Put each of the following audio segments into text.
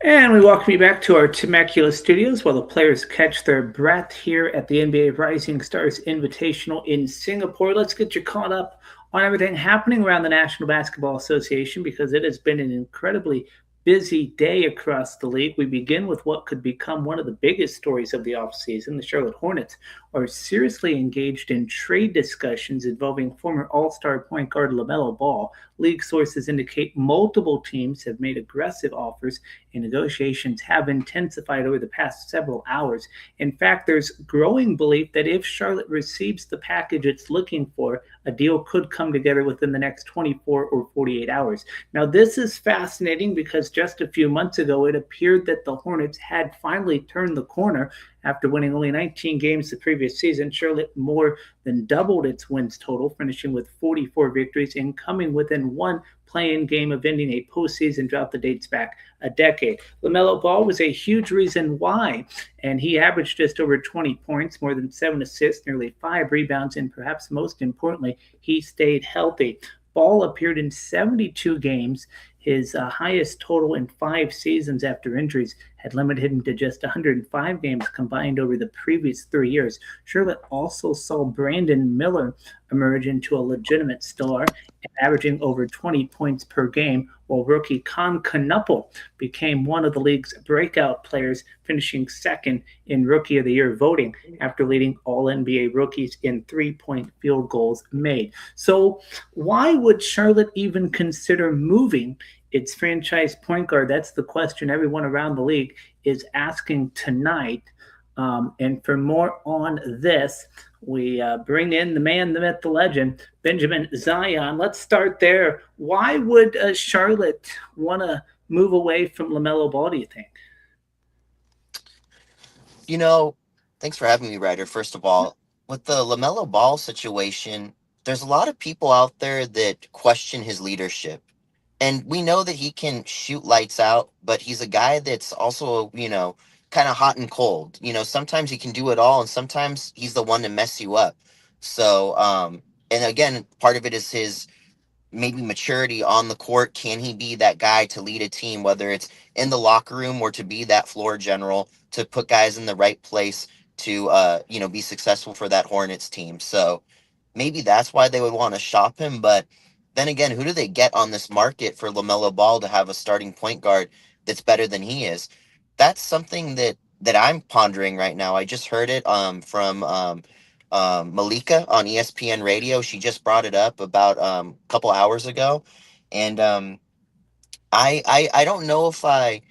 And we welcome you back to our Temecula studios while the players catch their breath here at the NBA Rising Stars Invitational in Singapore. Let's get you caught up on everything happening around the National Basketball Association because it has been an incredibly busy day across the league. We begin with what could become one of the biggest stories of the offseason. The Charlotte Hornets are seriously engaged in trade discussions involving former All Star point guard LaMelo Ball. League sources indicate multiple teams have made aggressive offers and negotiations have intensified over the past several hours. In fact, there's growing belief that if Charlotte receives the package it's looking for, a deal could come together within the next 24 or 48 hours. Now, this is fascinating because just a few months ago, it appeared that the Hornets had finally turned the corner after winning only 19 games the previous season. Charlotte more than doubled its wins total, finishing with 44 victories and coming within one play-in game of ending a postseason drought that dates back a decade. LaMelo Ball was a huge reason why, and he averaged just over 20 points, more than 7 assists, nearly 5 rebounds, and perhaps most importantly, he stayed healthy. Ball appeared in 72 games, his highest total in 5 seasons after injuries had limited him to just 105 games combined over the previous 3 years. Charlotte also saw Brandon Miller emerge into a legitimate star, averaging over 20 points per game, while rookie Con Knuppel became one of the league's breakout players, finishing second in Rookie of the Year voting after leading all NBA rookies in 3-point field goals made. So, why would Charlotte even consider moving its franchise point guard? That's the question everyone around the league is asking tonight. And for more on this, we bring in the man, the myth, the legend, Benjamin Zion. Let's start there. Why would Charlotte want to move away from LaMelo Ball, do you think? You know, Thanks for having me, Ryder. First of all, with the LaMelo Ball situation, there's a lot of people out there that question his leadership. And we know that he can shoot lights out, but he's a guy that's also, kind of hot and cold. Sometimes he can do it all, and sometimes he's the one to mess you up. So, and again, part of it is his maybe maturity on the court. Can he be that guy to lead a team, whether it's in the locker room or to be that floor general, to put guys in the right place to, be successful for that Hornets team? So maybe that's why they would want to shop him. But then again, who do they get on this market for LaMelo Ball to have a starting point guard that's better than he is? That's something that I'm pondering right now. I just heard it from Malika on ESPN Radio. She just brought it up about a couple hours ago, and I don't know if I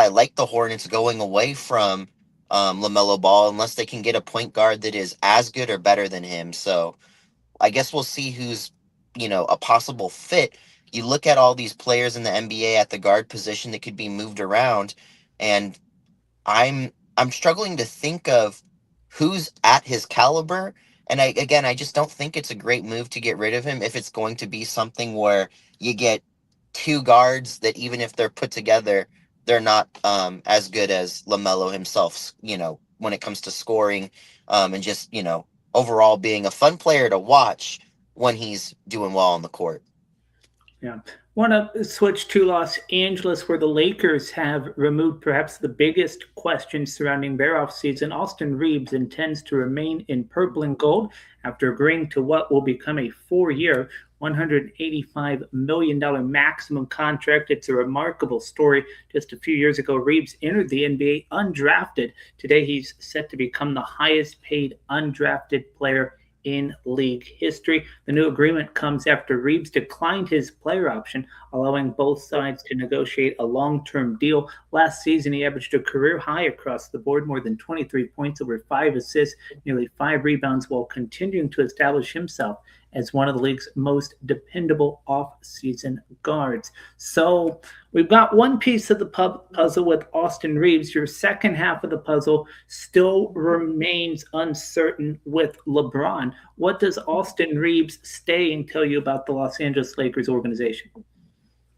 like the Hornets going away from Lamelo Ball unless they can get a point guard that is as good or better than him. So I guess we'll see who's a possible fit. You look at all these players in the NBA at the guard position that could be moved around, and I'm struggling to think of who's at his caliber. And I just don't think it's a great move to get rid of him if it's going to be something where you get two guards that even if they're put together, they're not as good as Lamelo himself. When it comes to scoring, and just overall being a fun player to watch when he's doing well on the court. Yeah. Want to switch to Los Angeles, where the Lakers have removed perhaps the biggest question surrounding their offseason. Austin Reeves intends to remain in purple and gold after agreeing to what will become a 4-year, $185 million maximum contract. It's a remarkable story. Just a few years ago, Reeves entered the NBA undrafted. Today, he's set to become the highest paid undrafted player in league history. The new agreement comes after Reeves declined his player option, allowing both sides to negotiate a long term deal. Last season, he averaged a career high across the board, more than 23 points, over 5 assists, nearly 5 rebounds, while continuing to establish himself as one of the league's most dependable off-season guards. So we've got one piece of the puzzle with Austin Reeves. Your second half of the puzzle still remains uncertain with LeBron. What does Austin Reeves staying tell you about the Los Angeles Lakers organization?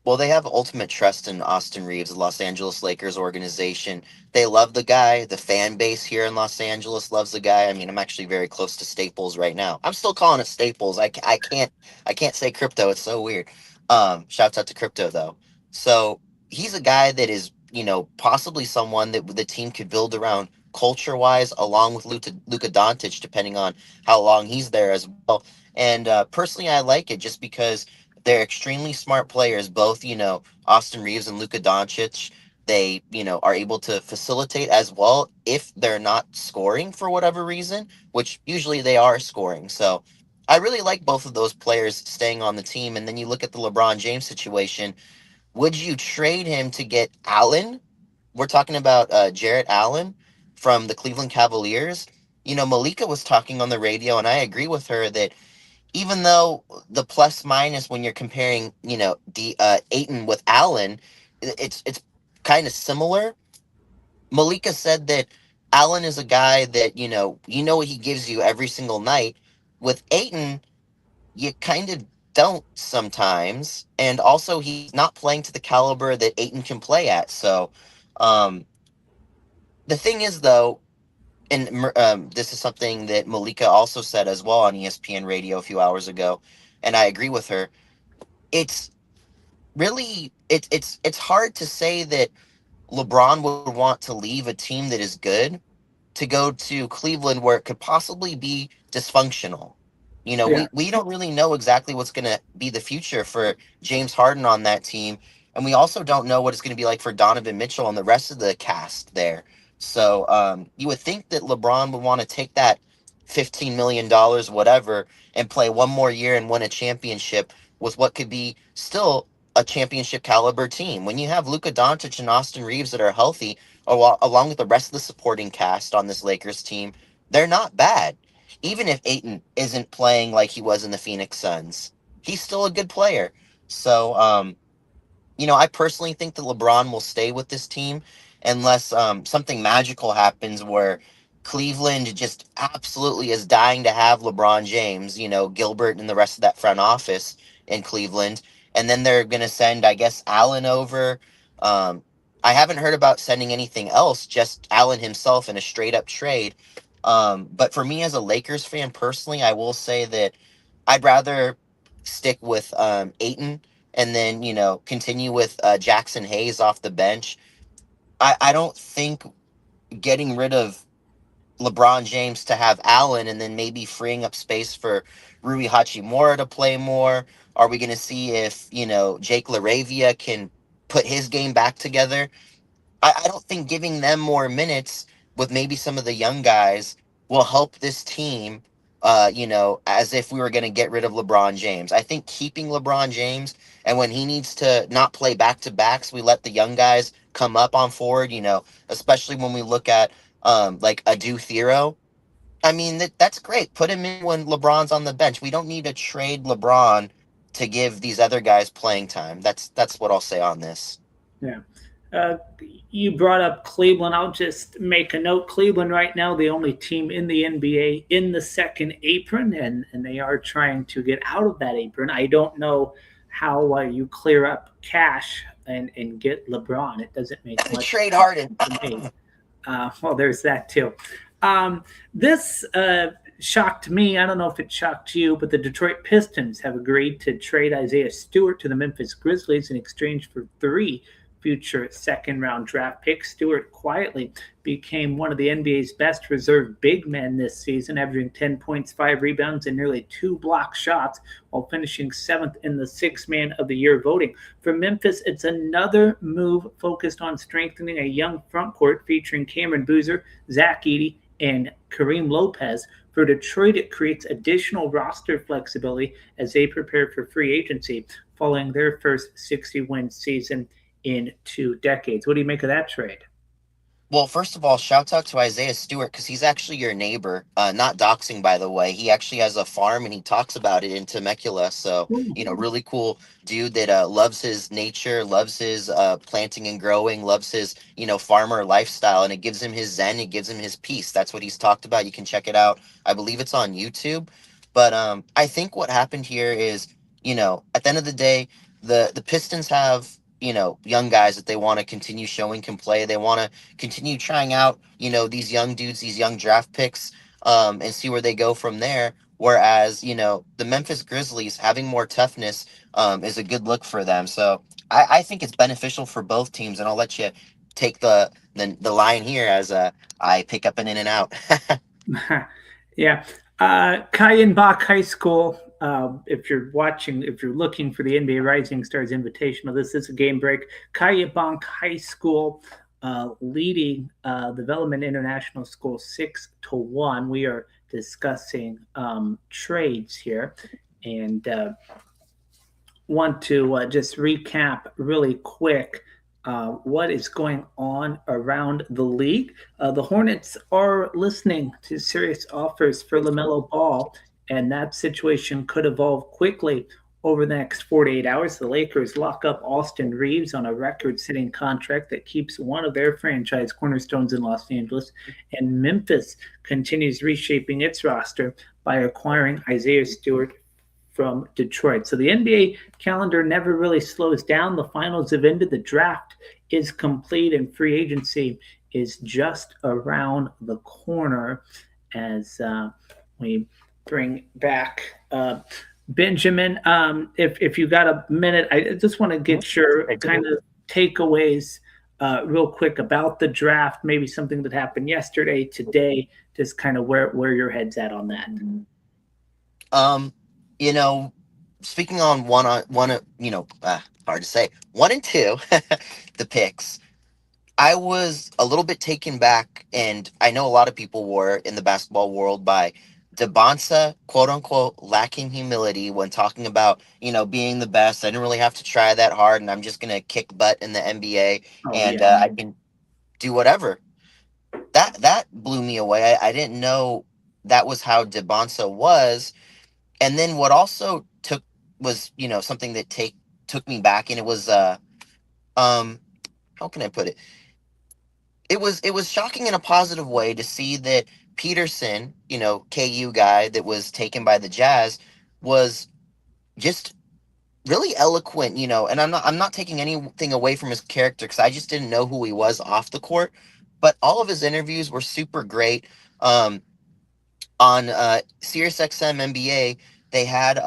Well, they have ultimate trust in Austin Reeves, the Los Angeles Lakers organization. They love the guy. The fan base here in Los Angeles loves the guy. I mean, I'm actually very close to Staples right now. I'm still calling it Staples. I can't say crypto. It's so weird. Shouts out to crypto though. So he's a guy that is, possibly someone that the team could build around culture wise, along with Luka Doncic, depending on how long he's there as well. And personally, I like it just because they're extremely smart players, both, Austin Reeves and Luka Doncic. They, are able to facilitate as well if they're not scoring for whatever reason, which usually they are scoring. So I really like both of those players staying on the team. And then you look at the LeBron James situation. Would you trade him to get Allen? We're talking about Jarrett Allen from the Cleveland Cavaliers. Malika was talking on the radio, and I agree with her that even though the plus minus when you're comparing, the Aiton with Allen, it's kind of similar. Malika said that Allen is a guy that what he gives you every single night. With Aiton, you kind of don't sometimes, and also he's not playing to the caliber that Aiton can play at. So, um, the thing is, though, and this is something that Malika also said as well on ESPN Radio a few hours ago, and I agree with her. It's really it's hard to say that LeBron would want to leave a team that is good to go to Cleveland where it could possibly be dysfunctional. Yeah. We don't really know exactly what's going to be the future for James Harden on that team. And we also don't know what it's going to be like for Donovan Mitchell and the rest of the cast there. So you would think that LeBron would want to take that $15 million, whatever, and play one more year and win a championship with what could be still a championship caliber team. When you have Luka Doncic and Austin Reeves that are healthy, along with the rest of the supporting cast on this Lakers team, they're not bad. Even if Aiton isn't playing like he was in the Phoenix Suns, he's still a good player. So, I personally think that LeBron will stay with this team unless something magical happens where Cleveland just absolutely is dying to have LeBron James, Gilbert and the rest of that front office in Cleveland. And then they're going to send, I guess, Allen over. Um, I haven't heard about sending anything else, just Allen himself in a straight up trade. But for me as a Lakers fan personally, I will say that I'd rather stick with Aiton and then continue with Jackson Hayes off the bench. I don't think getting rid of LeBron James to have Allen and then maybe freeing up space for Rui Hachimura to play more. Are we going to see if Jake LaRavia can put his game back together? I don't think giving them more minutes with maybe some of the young guys will help this team. As if we were going to get rid of LeBron James. I think keeping LeBron James and when he needs to not play back to backs, we let the young guys come up on forward. Especially when we look at like Adu Thero. I mean that's great. Put him in when LeBron's on the bench. We don't need to trade LeBron to give these other guys playing time. That's what I'll say on this. Yeah. Uh, you brought up Cleveland. I'll just make a note. Cleveland right now, the only team in the NBA in the second apron, and they are trying to get out of that apron. I don't know how you clear up cash and get LeBron. It doesn't make much Trade sense Harden. to me. Well, there's that too. This shocked me. I don't know if it shocked you, but the Detroit Pistons have agreed to trade Isaiah Stewart to the Memphis Grizzlies in exchange for three future second round draft picks. Stewart quietly became one of the NBA's best reserve big men this season, averaging 10 points, 5 rebounds, and nearly 2 block shots while finishing seventh in the six man of the year voting. For Memphis, it's another move focused on strengthening a young front court featuring Cameron Boozer, Zach Edey, and Kareem Lopez. For Detroit, it creates additional roster flexibility as they prepare for free agency following their first 60-win season in 2 decades. What do you make of that trade? Well, first of all, shout out to Isaiah Stewart because he's actually your neighbor. Not doxing, by the way. He actually has a farm and he talks about it in Temecula. So, really cool dude that loves his nature, loves his planting and growing, loves his, farmer lifestyle. And it gives him his zen, it gives him his peace. That's what he's talked about. You can check it out. I believe it's on YouTube. But I think what happened here is, at the end of the day, the Pistons have young guys that they want to continue showing can play. They want to continue trying out, these young dudes, these young draft picks, and see where they go from there. Whereas, the Memphis Grizzlies having more toughness is a good look for them. So I think it's beneficial for both teams. And I'll let you take the line here as I pick up an in and out. Yeah. Kayenbach High School. If you're watching, if you're looking for the NBA Rising Stars Invitational, this is a game break. Kayenbach High School leading the Velleman International School 6-1. We are discussing trades here, and want to just recap really quick what is going on around the league. The Hornets are listening to serious offers for LaMelo Ball, and that situation could evolve quickly over the next 48 hours. The Lakers lock up Austin Reeves on a record setting contract that keeps one of their franchise cornerstones in Los Angeles, and Memphis continues reshaping its roster by acquiring Isaiah Stewart from Detroit. So the NBA calendar never really slows down. The finals have ended. The draft is complete, and free agency is just around the corner as we bring back Benjamin. If you got a minute, I just want to get your kind of takeaways real quick about the draft, maybe something that happened yesterday, today, just kind of where your head's at on that. You know, speaking on one, hard to say, 1 and 2, the picks. I was a little bit taken back, and I know a lot of people were in the basketball world by Debonsa, quote unquote, lacking humility when talking about, being the best. I didn't really have to try that hard, and I'm just gonna kick butt in the NBA, and I can do whatever. That blew me away. I didn't know that was how Debonsa was. And then what also was something that took me back, and it was how can I put it? It was shocking in a positive way to see that Peterson, KU guy that was taken by the Jazz, was just really eloquent, and I'm not taking anything away from his character because I just didn't know who he was off the court, but all of his interviews were super great. On SiriusXM NBA, they had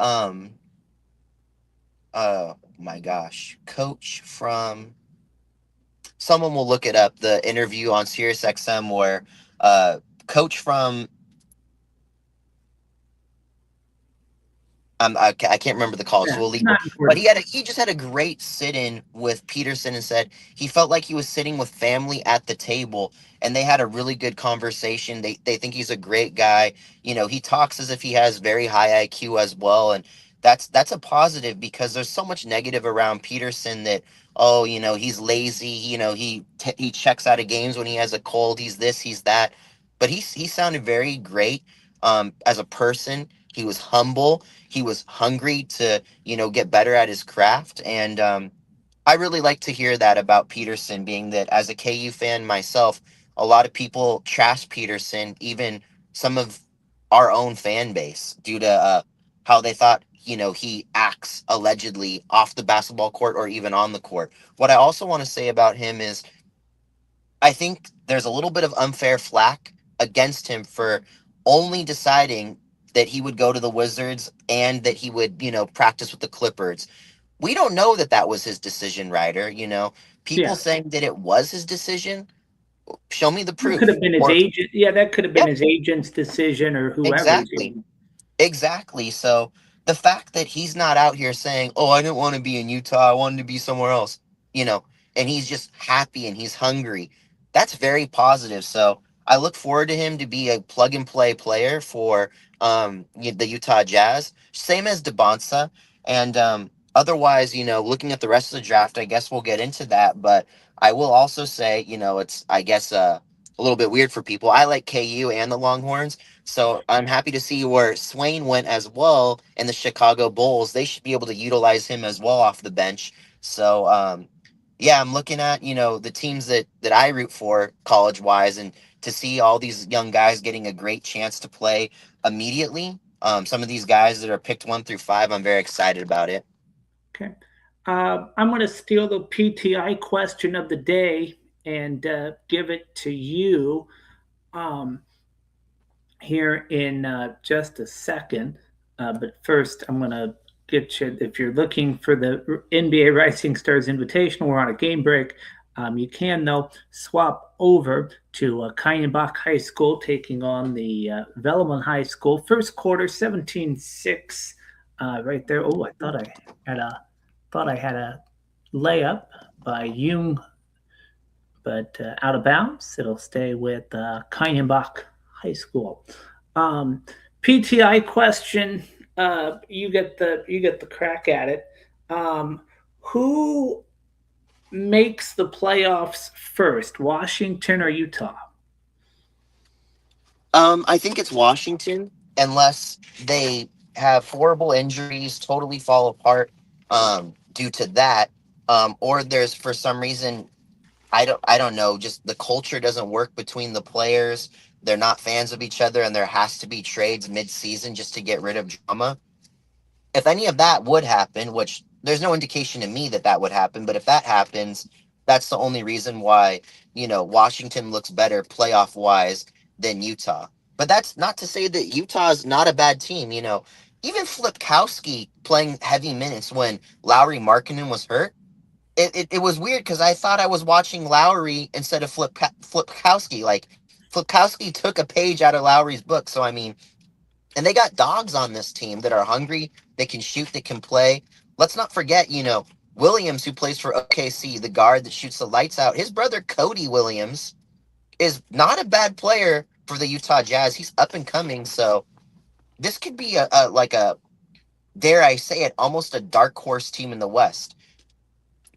oh my gosh, coach from, someone will look it up, the interview on SiriusXM where coach from, I can't remember the college, so we'll leave it. But he just had a great sit-in with Peterson and said he felt like he was sitting with family at the table, and they had a really good conversation. They think he's a great guy. He talks as if he has very high IQ as well, and that's a positive because there's so much negative around Peterson that, oh, he's lazy. He checks out of games when he has a cold. He's this, he's that. But he sounded very great as a person. He was humble. He was hungry to, get better at his craft. And I really like to hear that about Peterson, being that as a KU fan myself, a lot of people trash Peterson, even some of our own fan base, due to how they thought, he acts allegedly off the basketball court or even on the court. What I also want to say about him is I think there's a little bit of unfair flack against him for only deciding that he would go to the Wizards and that he would, practice with the Clippers. We don't know that that was his decision, Ryder. People saying that it was his decision. Show me the proof. That could have been his agent. Yeah, that could have been his agent's decision or whoever's. Exactly. So the fact that he's not out here saying, "Oh, I didn't want to be in Utah. I wanted to be somewhere else," and he's just happy and he's hungry. That's very positive. So I look forward to him to be a plug and play player for the Utah Jazz, same as Debonsa. And otherwise, looking at the rest of the draft, I guess we'll get into that. But I will also say, it's, I guess, a little bit weird for people. I like KU and the Longhorns, so I'm happy to see where Swain went as well, and the Chicago Bulls. They should be able to utilize him as well off the bench. So yeah, I'm looking at, the teams that I root for college wise, and to see all these young guys getting a great chance to play immediately. Some of these guys that are picked 1 through 5, I'm very excited about it. Okay. I'm going to steal the PTI question of the day and give it to you here in just a second. But first, I'm going to get you, if you're looking for the NBA Rising Stars Invitational, we're on a game break. You can, though, swap over to Kayenbach High School, taking on the Velleman High School. First quarter, 17-6, right there. Oh, I thought I had a layup by Jung, but out of bounds. It'll stay with Kayenbach High School. Um, PTI question. You get the crack at it. Who makes the playoffs first, Washington or Utah? I think it's Washington, unless they have horrible injuries, totally fall apart due to that, or there's for some reason I don't know, just the culture doesn't work between the players. They're not fans of each other, and there has to be trades mid-season just to get rid of drama. If any of that would happen, which there's no indication to me that that would happen, but if that happens, that's the only reason why, Washington looks better playoff wise than Utah. But that's not to say that Utah is not a bad team. Even Flipkowski playing heavy minutes when Lowry Markkinen was hurt. It was weird because I thought I was watching Lowry instead of Flipkowski. Like, Flipkowski took a page out of Lowry's book. So, I mean, and they got dogs on this team that are hungry. They can shoot. They can play. Let's not forget, Williams, who plays for OKC, the guard that shoots the lights out. His brother, Cody Williams, is not a bad player for the Utah Jazz. He's up and coming. So this could be a dare I say it, almost a dark horse team in the West.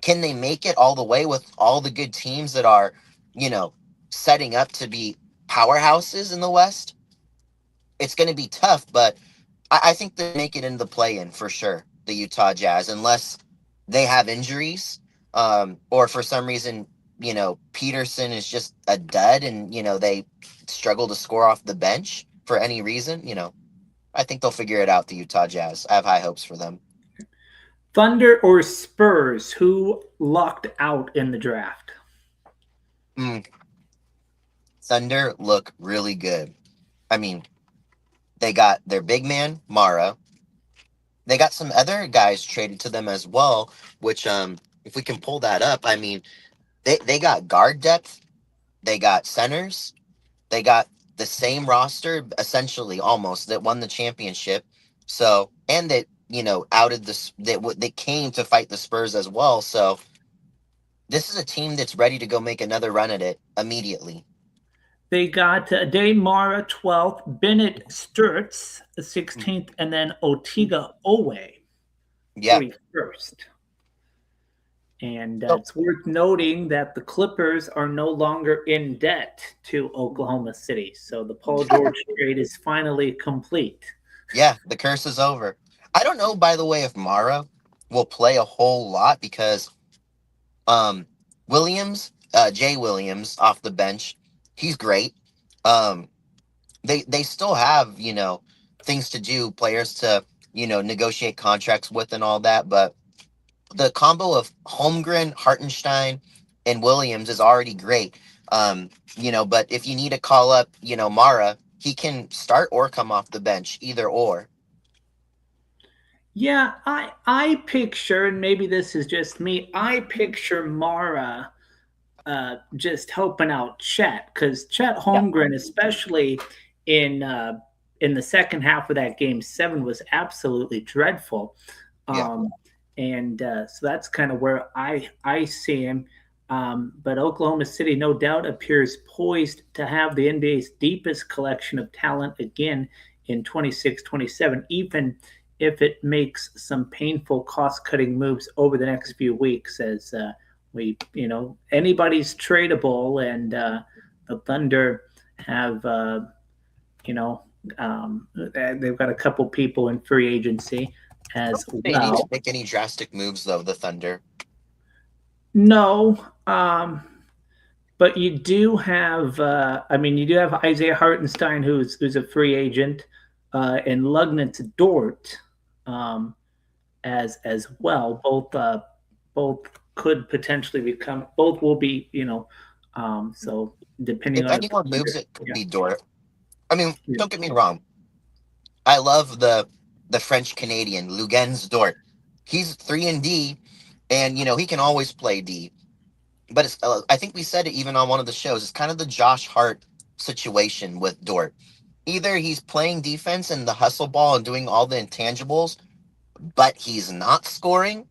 Can they make it all the way with all the good teams that are, setting up to be powerhouses in the West? It's going to be tough, but I think they make it into the play-in for sure, the Utah Jazz, unless they have injuries, or for some reason, Peterson is just a dud and, they struggle to score off the bench for any reason. I think they'll figure it out, the Utah Jazz. I have high hopes for them. Thunder or Spurs? Who locked out in the draft? Thunder look really good. I mean, they got their big man, Mara. They got some other guys traded to them as well, which, if we can pull that up, I mean, they got guard depth. They got centers. They got the same roster, essentially, almost, that won the championship. So, and that, outed they came to fight the Spurs as well. So, this is a team that's ready to go make another run at it immediately. They got Day Mara 12th, Bennett Sturts 16th, and then Otiga Owe 41st. And it's worth noting that the Clippers are no longer in debt to Oklahoma City. So the Paul George trade is finally complete. Yeah, the curse is over. I don't know, by the way, if Mara will play a whole lot because Williams, Jay Williams off the bench, he's great. They still have, things to do, players to, negotiate contracts with and all that, but the combo of Holmgren, Hartenstein, and Williams is already great. But if you need to call up, Mara, he can start or come off the bench, either or. Yeah, I picture, and maybe this is just me, I picture Mara just helping out Chet, because Chet Holmgren, especially in the second half of that game 7, was absolutely dreadful. And so that's kind of where I see him. But Oklahoma City, no doubt, appears poised to have the NBA's deepest collection of talent again in 26-27, even if it makes some painful cost-cutting moves over the next few weeks, as anybody's tradable, and the Thunder have, they've got a couple people in free agency as well. They need to make any drastic moves, though, the Thunder. No, but you do have, you do have Isaiah Hartenstein, who's a free agent, and Lugnut Dort as well. Both could potentially become. Both will be, so depending if on anyone moves, it could be Dort. I mean, don't get me wrong. I love the French Canadian Luguentz Dort. He's 3-and-D, and he can always play D. but it's, I think we said it even on one of the shows. It's kind of the Josh Hart situation with Dort. Either he's playing defense and the hustle ball and doing all the intangibles, but he's not scoring,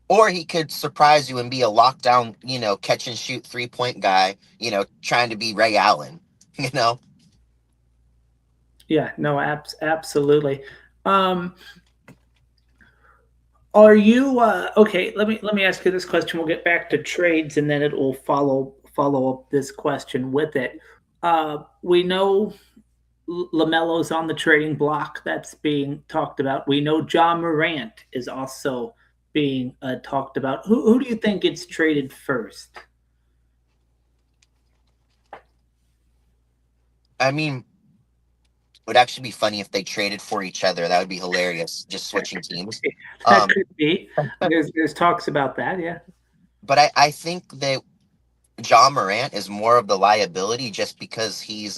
or he could surprise you and be a lockdown, catch and shoot 3-point guy, trying to be Ray Allen, you know? Yeah, no, absolutely. Um, are you okay? Let me ask you this question. We'll get back to trades, and then it will follow up this question with it. We know Lamelo's on the trading block that's being talked about. We know John Morant is also being talked about. Who do you think gets traded first? I mean, it would actually be funny if they traded for each other. That would be hilarious, just switching teams. That Um, could be. There's talks about that. Yeah. but I think that John Morant is more of the liability just because he's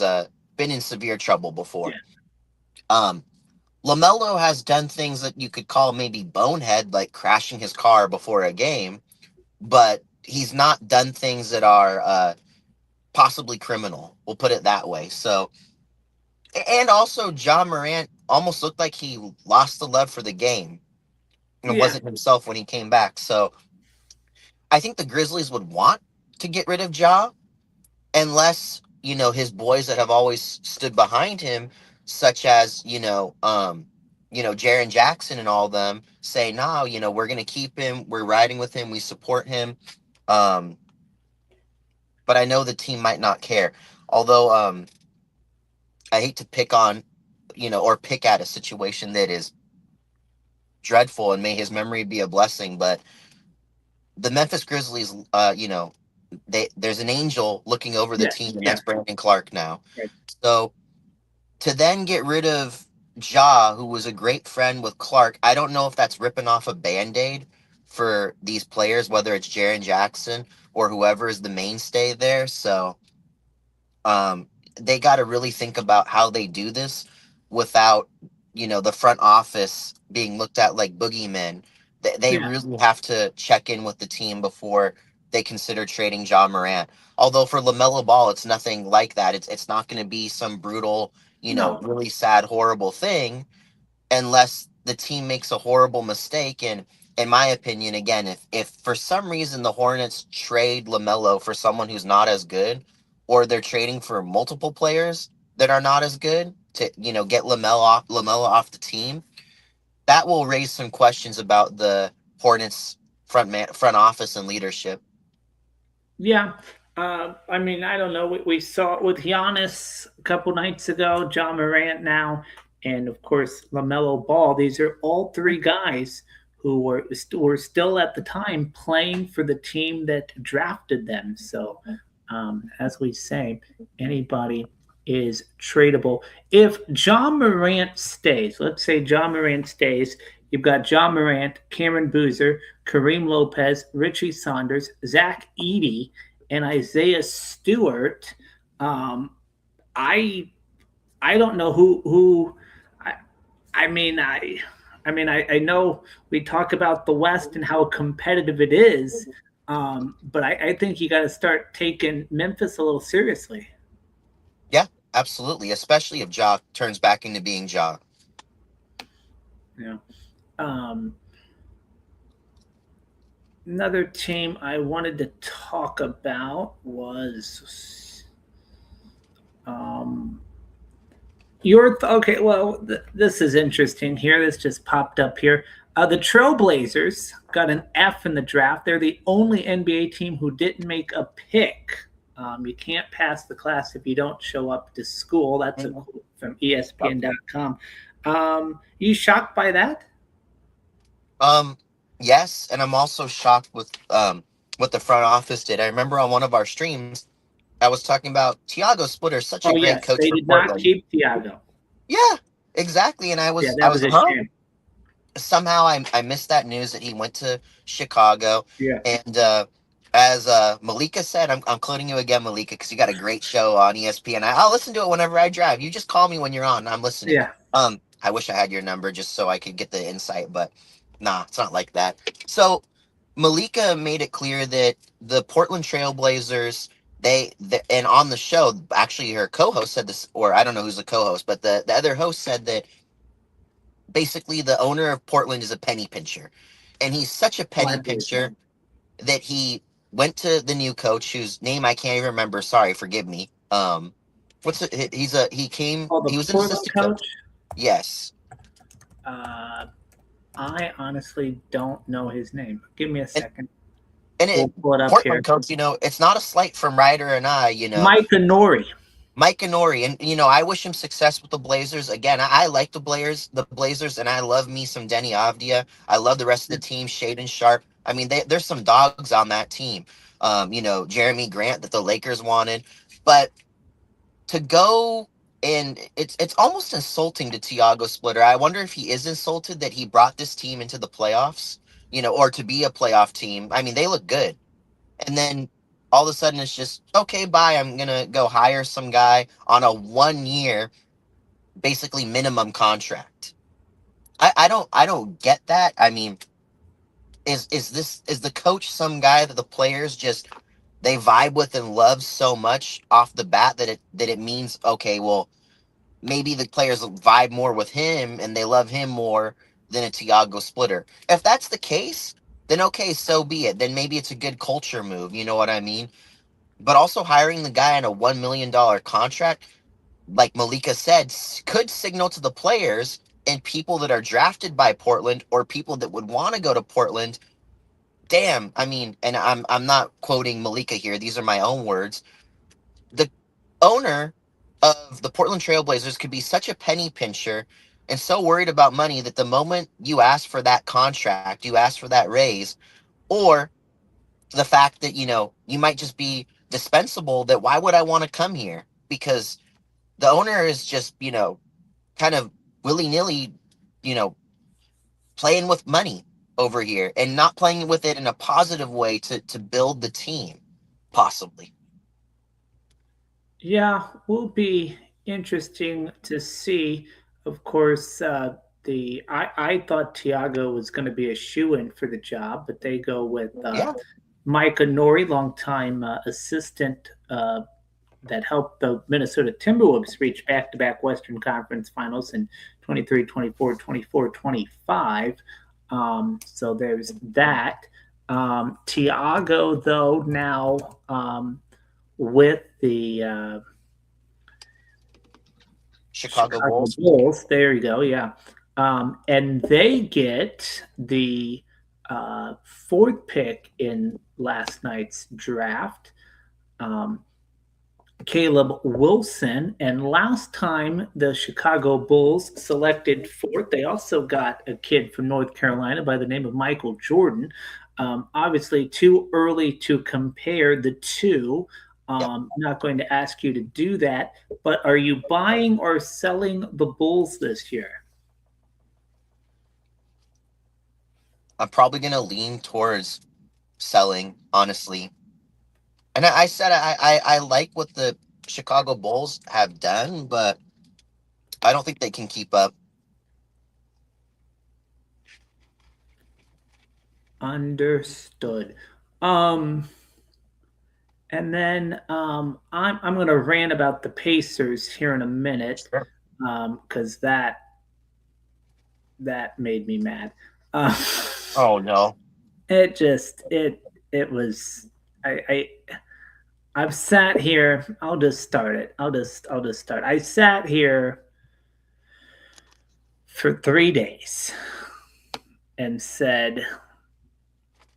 been in severe trouble before. Yeah. Um, LaMelo has done things that you could call maybe bonehead, like crashing his car before a game, but he's not done things that are possibly criminal. We'll put it that way. So, and also John Morant almost looked like he lost the love for the game and Yeah. wasn't himself when he came back. So, I think the Grizzlies would want to get rid of Ja unless his boys that have always stood behind him, such as Jaren Jackson and all of them, say no, we're gonna keep him, we're riding with him, we support him. um but I know the team might not care, although I hate to pick on or pick at a situation that is dreadful, and may his memory be a blessing, but the Memphis Grizzlies, there's an angel looking over the Yeah. team, and Yeah. that's Brandon Clark now. Right. So to then get rid of Ja, who was a great friend with Clark, I don't know if that's ripping off a band-aid for these players, whether it's Jaren Jackson or whoever is the mainstay there. So um, they got to really think about how they do this without, the front office being looked at like boogeymen. They Yeah. really have to check in with the team before they consider trading John Morant. Although for LaMelo Ball, it's nothing like that. It's not going to be some brutal, No. really sad, horrible thing unless the team makes a horrible mistake. And in my opinion, again, if for some reason the Hornets trade LaMelo for someone who's not as good, or they're trading for multiple players that are not as good to get LaMelo off the team, that will raise some questions about the Hornets front office and leadership. Yeah. I mean, I don't know. We saw it with Giannis a couple nights ago, John Morant now, and of course Lamelo Ball. These are all three guys who were still at the time playing for the team that drafted them. So, as we say, anybody is tradable. If John Morant stays, let's say John Morant stays, you've got John Morant, Cameron Boozer, Kareem Lopez, Richie Saunders, Zach Edey, and Isaiah Stewart. Um, I I don't know who I, I mean I know we talk about the West and how competitive it is, but I think you got to start taking Memphis a little seriously. Yeah, absolutely. Especially if Ja turns back into being Ja. Yeah. Um, Another team I wanted to talk about was um, okay. Well, this is interesting here. This just popped up here. The Trailblazers got an F in the draft. They're the only NBA team who didn't make a pick. You can't pass the class if you don't show up to school. That's a quote from ESPN.com. You shocked by that? Um, yes, and I'm also shocked with what the front office did. I remember on one of our streams, I was talking about Tiago Splitter, such a Oh great yes, coach they for did not Portland. keep Thiago. Yeah, exactly. And I Yeah, was I that was was a huh? shame. Somehow I missed that news that he went to Chicago. Yeah, And as Malika said, I'm quoting you again, Malika, because you got a great show on ESPN. I'll listen to it whenever I drive. You just call me when you're on. I'm listening. yeah, I wish I had your number just so I could get the insight, but nah, it's not like that. So Malika made it clear that the Portland Trailblazers, and on the show, actually her co-host said this, or I don't know who's the co-host, but the other host said that basically the owner of Portland is a penny pincher. And he's such a Oh, I penny believe pincher that he went to the new coach whose name I can't even remember. Sorry, forgive me. What's it? Oh, the He was an Portland assistant coach. coach. Yes. Uh, I honestly don't know his name. Give me a And, second. and We'll it, pull it up here. Portland coach, it's not a slight from Ryder and I, Mike Nori. Mike Inori, and I wish him success with the Blazers. Again, I like the Blazers, and I love me some Denny Avdia. I love the rest of the team, Shaden Sharp. I mean, there's some dogs on that team. Jeremy Grant that the Lakers wanted, but to go and it's almost insulting to Tiago Splitter. I wonder if he is insulted that he brought this team into the playoffs, or to be a playoff team. I mean, they look good, and then all of a sudden it's just okay, bye, I'm gonna go hire some guy on a 1 year basically minimum contract. I don't get that. I mean, is the coach some guy that the players just they vibe with and love so much off the bat that it means, okay, well, maybe the players vibe more with him and they love him more than a Tiago Splitter. If that's the case, then okay, so be it. Then maybe it's a good culture move, you know what I mean? But also hiring the guy on a $1 million contract, like Malika said, could signal to the players and people that are drafted by Portland or people that would want to go to Portland. Damn, I mean, and I'm not quoting Malika here. These are my own words. The owner of the Portland Trailblazers could be such a penny pincher and so worried about money that the moment you ask for that contract, you ask for that raise, or the fact that you might just be dispensable, that why would I want to come here? Because the owner is just kind of willy-nilly you know playing with money over here and not playing with it in a positive way to build the team, possibly. Yeah, will be interesting to see. Of course, I thought Tiago was going to be a shoe-in for the job, but they go with Yeah. Micah Nori, longtime assistant that helped the Minnesota Timberwolves reach back-to-back Western Conference Finals in 23, 24, 24, 25. So there's that. Tiago, though, now with the Chicago Chicago Bulls. Bulls. There you go. Yeah. And they get the fourth pick in last night's draft. Caleb Wilson. And last time the Chicago Bulls selected fourth, they also got a kid from North Carolina by the name of Michael Jordan. Obviously, too early to compare the two. Yep. I'm not going to ask you to do that, but are you buying or selling the Bulls this year? I'm probably going to lean towards selling, honestly. And I said I like what the Chicago Bulls have done, but I don't think they can keep up. Understood. Um, and then I'm going to rant about the Pacers here in a minute Sure. because that made me mad. Oh no. It just it was I I've sat here. I'll just start it. I'll just start. I sat here for 3 days and said,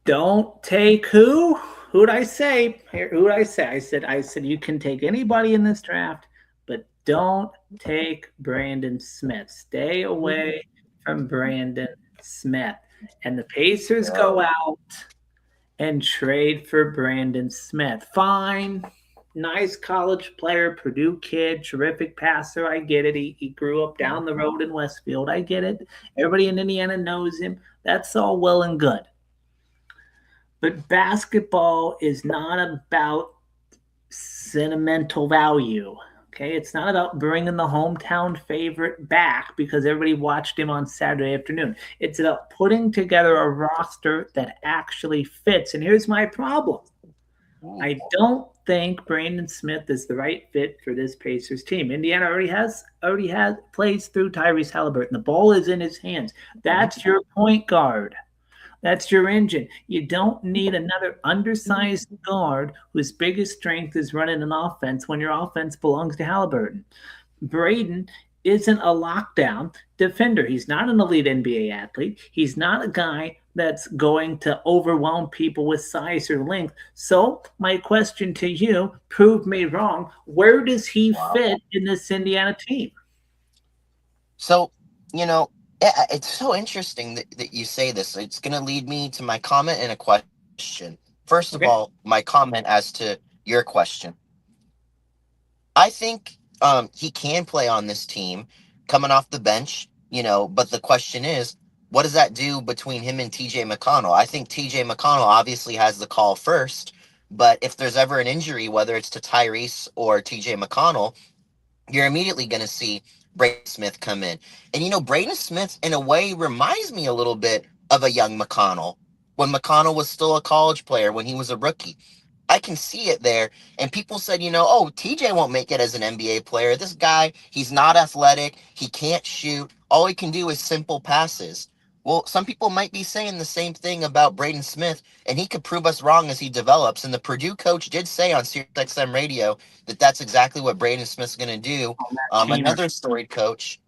"Don't take who? Who'd I say? Who'd I say? I said you can take anybody in this draft, but don't take Brandon Smith. Stay away from Brandon Smith." And the Pacers go out and trade for Brandon Smith. Fine. Nice college player, Purdue kid, terrific passer. I get it. He grew up down the road in Westfield. I get it. Everybody in Indiana knows him. That's all well and good. But basketball is not about sentimental value. Okay, it's not about bringing the hometown favorite back because everybody watched him on Saturday afternoon. It's about putting together a roster that actually fits. And here's my problem. I don't think Brandon Smith is the right fit for this Pacers team. Indiana already has plays through Tyrese Halliburton. The ball is in his hands. That's your point guard. That's your engine. You don't need another undersized guard whose biggest strength is running an offense when your offense belongs to Halliburton. Braden isn't a lockdown defender. He's not an elite NBA athlete. He's not a guy that's going to overwhelm people with size or length. So, my question to you, prove me wrong, where does he fit in this Indiana team? So, it's so interesting that you say this. It's going to lead me to my comment and a question. First of Okay. all, my comment as to your question. I think he can play on this team coming off the bench, but the question is, what does that do between him and TJ McConnell? I think TJ McConnell obviously has the call first, but if there's ever an injury, whether it's to Tyrese or TJ McConnell, you're immediately going to see Braden Smith come in. And, Braden Smith, in a way, reminds me a little bit of a young McConnell when McConnell was still a college player, when he was a rookie. I can see it there. And people said, oh, TJ won't make it as an NBA player. This guy, he's not athletic. He can't shoot. All he can do is simple passes. Well, some people might be saying the same thing about Braden Smith, and he could prove us wrong as he develops. And the Purdue coach did say on SiriusXM radio that that's exactly what Braden Smith's going to do. Another storied coach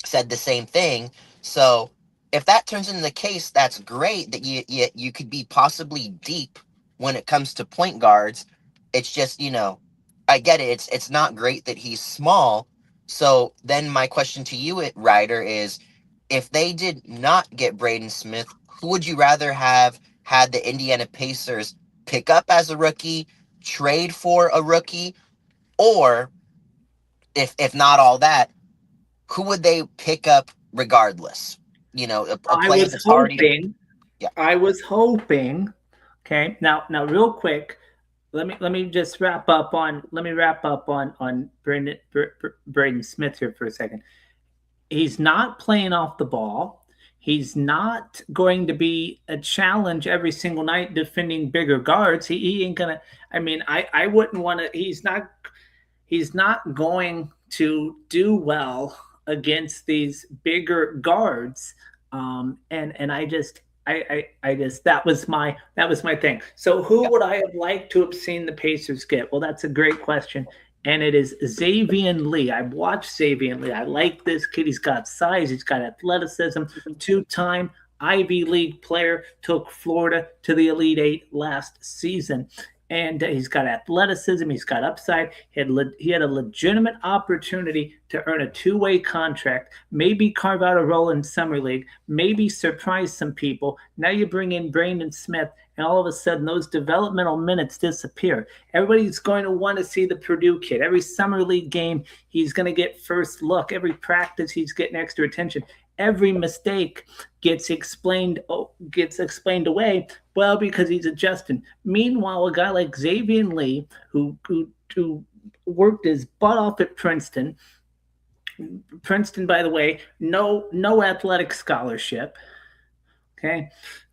said the same thing. So if that turns into the case, that's great that you could be possibly deep when it comes to point guards. It's just, I get it. It's not great that he's small. So then my question to you, Ryder, is if they did not get Braden Smith, who would you rather have had the Indiana Pacers pick up as a rookie, trade for a rookie, or if not all that, who would they pick up regardless? A I player was that's already. hoping, Yeah. I was hoping. Okay, now, real quick, let me just wrap up on Braden Smith here for a second. He's not playing off the ball. He's not going to be a challenge every single night defending bigger guards. He ain't gonna. I mean, I wouldn't want to. He's not going to do well against these bigger guards. And I just that was my thing. So who would I have liked to have seen the Pacers get? Well, that's a great question. And it is Xavier Lee. I've watched Xavier Lee. I like this kid. He's got size, he's got athleticism, two-time Ivy League player, took Florida to the Elite Eight last season. And he's got athleticism. He's got upside. He had a legitimate opportunity to earn a two-way contract, maybe carve out a role in summer league, maybe surprise some people. Now you bring in Brandon Smith, and all of a sudden those developmental minutes disappear. Everybody's going to want to see the Purdue kid. Every summer league game, he's going to get first look. Every practice, he's getting extra attention. Every mistake gets explained away. Well, because he's adjusting. Meanwhile, a guy like Xavier Lee, who worked his butt off at Princeton. Princeton, by the way, no athletic scholarship. Okay,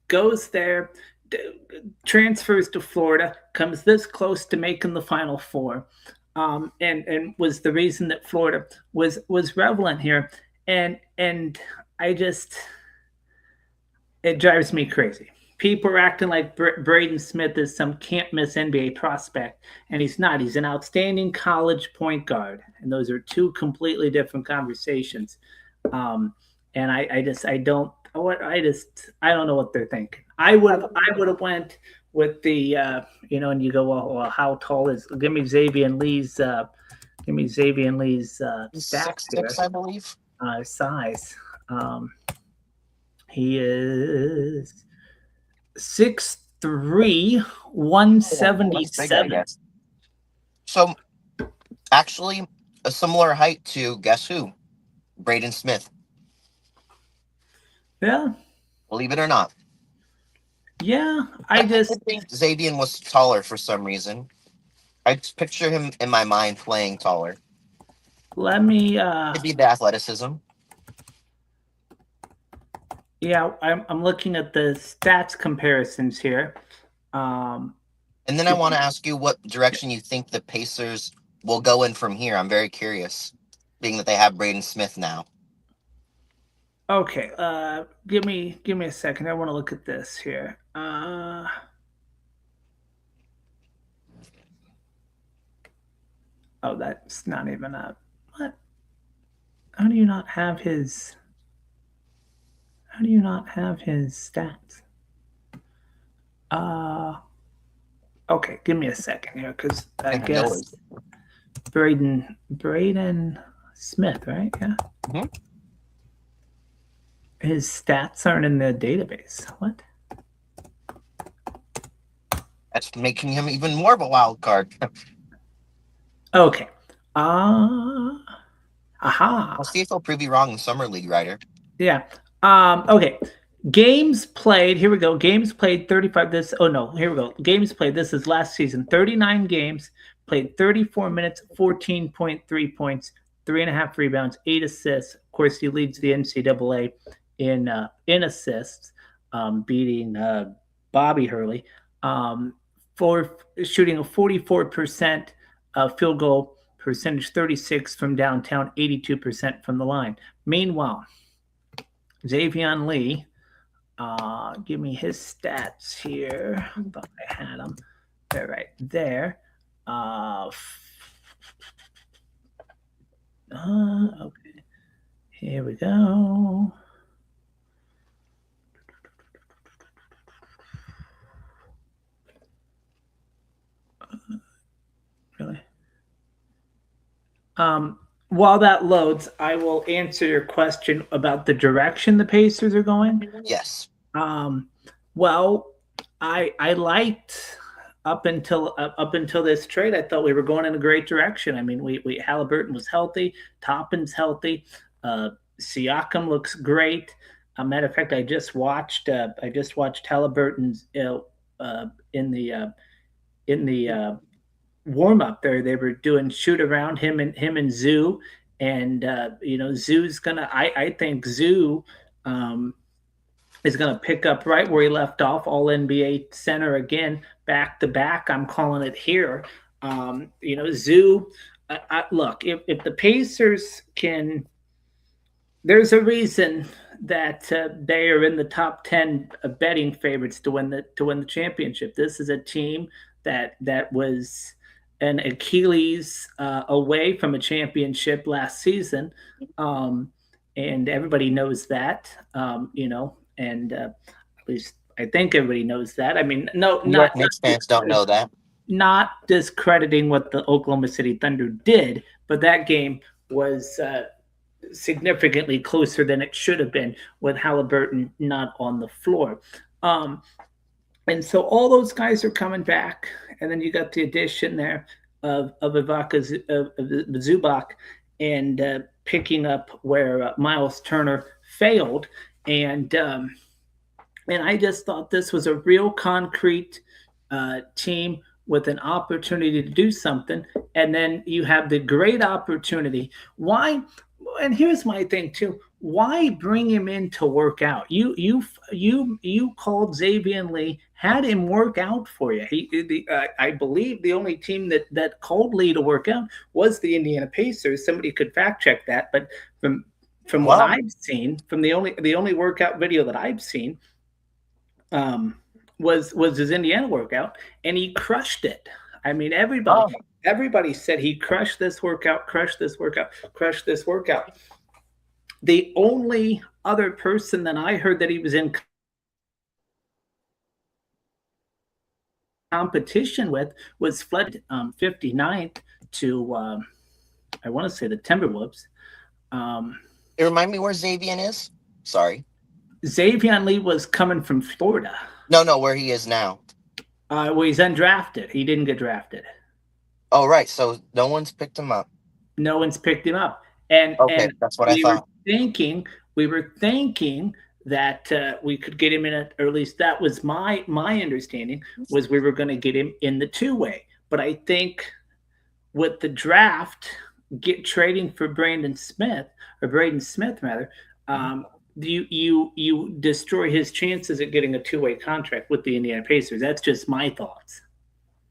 goes there, transfers to Florida, comes this close to making the Final Four, and was the reason that Florida was relevant here. And I just, it drives me crazy. People are acting like Braden Smith is some can't miss NBA prospect, and he's not. He's an outstanding college point guard, and those are two completely different conversations. And I don't know what they're thinking. I would have went with the and you go, well, how tall is? Give me Xavier Lee's stats here. 6'6", I believe. Size. He is 6'3", 177. So, actually, a similar height to, guess who? Braden Smith. Yeah. Believe it or not. Yeah, I just think Xavier was taller for some reason. I just picture him in my mind playing taller. let me. Could be the athleticism. Yeah, I'm looking at the stats comparisons here. And then I want to ask you what direction you think the Pacers will go in from here. I'm very curious, being that they have Braden Smith now. Okay, give me a second. I want to look at this here. Oh, that's not even a what? How do you not have his? How do you not have his stats? Okay, give me a second here, because I guess Braden Smith, right? Yeah. Mm-hmm. His stats aren't in the database. What? That's making him even more of a wild card. Okay. Aha. I'll see if he'll prove you wrong in Summer League, Ryder. Yeah. Okay. Games played. Here we go. Games played 35. Here we go. Games played. This is last season. 39 games. Played 34 minutes, 14.3 points, 3.5 rebounds, 8 assists. Of course, he leads the NCAA in assists, beating Bobby Hurley, for shooting a 44% field goal percentage, 36 from downtown, 82% from the line. Meanwhile, Xavier Lee, give me his stats here. I thought I had them. They're right there. Okay. Here we go. Really? While that loads, I will answer your question about the direction the Pacers are going. Yes. Well, I liked up until this trade. I thought we were going in a great direction. I mean, we Halliburton was healthy, Toppin's healthy, Siakam looks great. Matter of fact, I just watched Halliburton's in the warm up there. They were doing shoot around him and Zoo, and Zoo's gonna. I think Zoo is gonna pick up right where he left off. All NBA center again, back to back. I'm calling it here. Zoo. Look, if the Pacers can, there's a reason that they are in the top 10 betting favorites to win the championship. This is a team that was an Achilles away from a championship last season, and everybody knows that. And at least I think everybody knows that. I mean, Knicks fans don't know that. Not discrediting what the Oklahoma City Thunder did, but that game was significantly closer than it should have been with Halliburton not on the floor. And so all those guys are coming back, and then you got the addition there of Zubac, and picking up where Miles Turner failed, and I just thought this was a real concrete team with an opportunity to do something, and then you have the great opportunity. Why? And here's my thing too. Why bring him in to work out? You called Xavier Lee, had him work out for you. I believe the only team that called Lee to work out was the Indiana Pacers. Somebody could fact check that, but from what I've seen, from the only workout video that I've seen, was his Indiana workout, and he crushed it. I mean, everybody said he crushed this workout. The only other person that I heard that he was in competition with was Flood, 59th to, I want to say the Timberwolves. It remind me where Xavier is? Sorry. Xavier Lee was coming from Florida. No, where he is now. Well, he's undrafted. He didn't get drafted. Oh, right. So no one's picked him up. No one's picked him up. And that's what I thought. We were thinking that we could get him in or at least that was my understanding, was we were going to get him in the two-way. But I think with the draft get trading for Brandon Smith or Braden Smith rather, Mhm. you destroy his chances at getting a two-way contract with the Indiana Pacers. That's just my thoughts.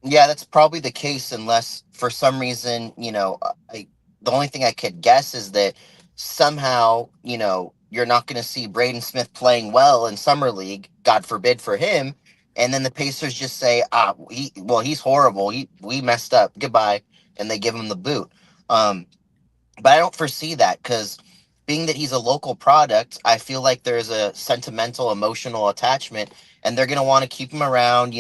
Yeah, that's probably the case, unless for some reason, the only thing I could guess is that somehow, you're not going to see Braden Smith playing well in summer league. God forbid for him. And then the Pacers just say, he's horrible. We messed up. Goodbye, and they give him the boot. Um, but I don't foresee that because being that he's a local product, I feel like there's a sentimental, emotional attachment, and they're going to want to keep him around,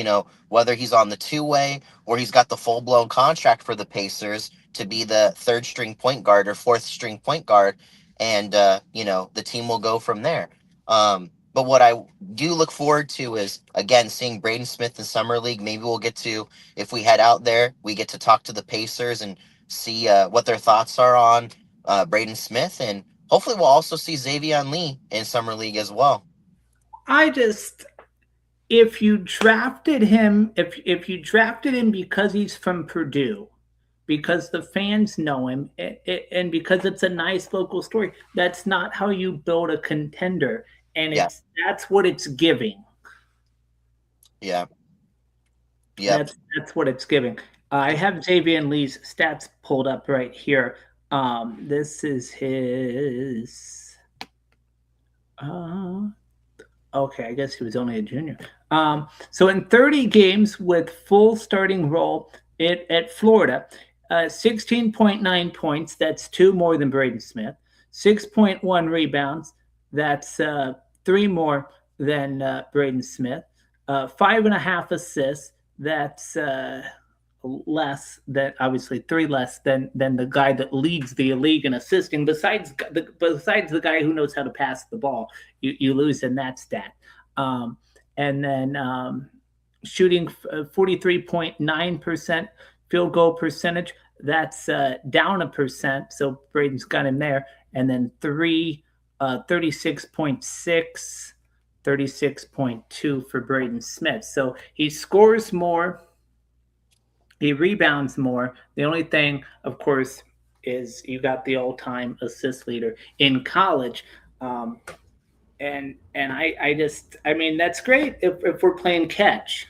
whether he's on the two-way or he's got the full-blown contract for the Pacers to be the third string point guard or fourth string point guard. And, the team will go from there. But what I do look forward to is, again, seeing Braden Smith in Summer League. Maybe we'll get to, if we head out there, we get to talk to the Pacers and see what their thoughts are on Braden Smith, and hopefully we'll also see Xavier Lee in summer league as well. I just if you drafted him, if you drafted him because he's from Purdue, because the fans know him, and because it's a nice local story, that's not how you build a contender, and Yeah, that's what it's giving. yeah, yep. That's what it's giving. I have Xavier Lee's stats pulled up right here. This is his. Uh, okay, I guess he was only a junior. So in 30 games with full starting role at Florida, 16.9 points. That's two more than Braden Smith. 6.1 rebounds. That's three more than Braden Smith. 5.5 assists. That's less than obviously three less than the guy that leads the league in assisting. Besides the guy who knows how to pass the ball, you lose in that stat. And then shooting 43.9% field goal percentage. That's down a percent. So Braden's got him there. And then 36.6, 36.2 for Braden Smith. So he scores more, he rebounds more. The only thing, of course, is you got the all-time assist leader in college. Um, I mean that's great if we're playing catch,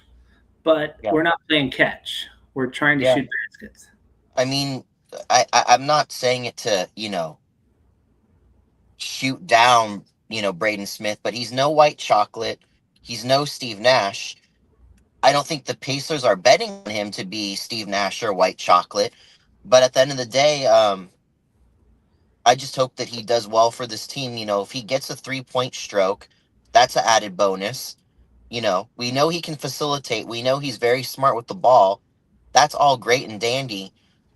but Yeah, we're not playing catch. We're trying to yeah. shoot baskets. I mean, I'm not saying it to shoot down Braden Smith, but he's no white chocolate. He's no Steve Nash. I don't think the Pacers are betting on him to be Steve Nash or white chocolate. But at the end of the day, I just hope that he does well for this team. If he gets a 3-point stroke, that's an added bonus. We know he can facilitate. We know he's very smart with the ball. That's all great and dandy.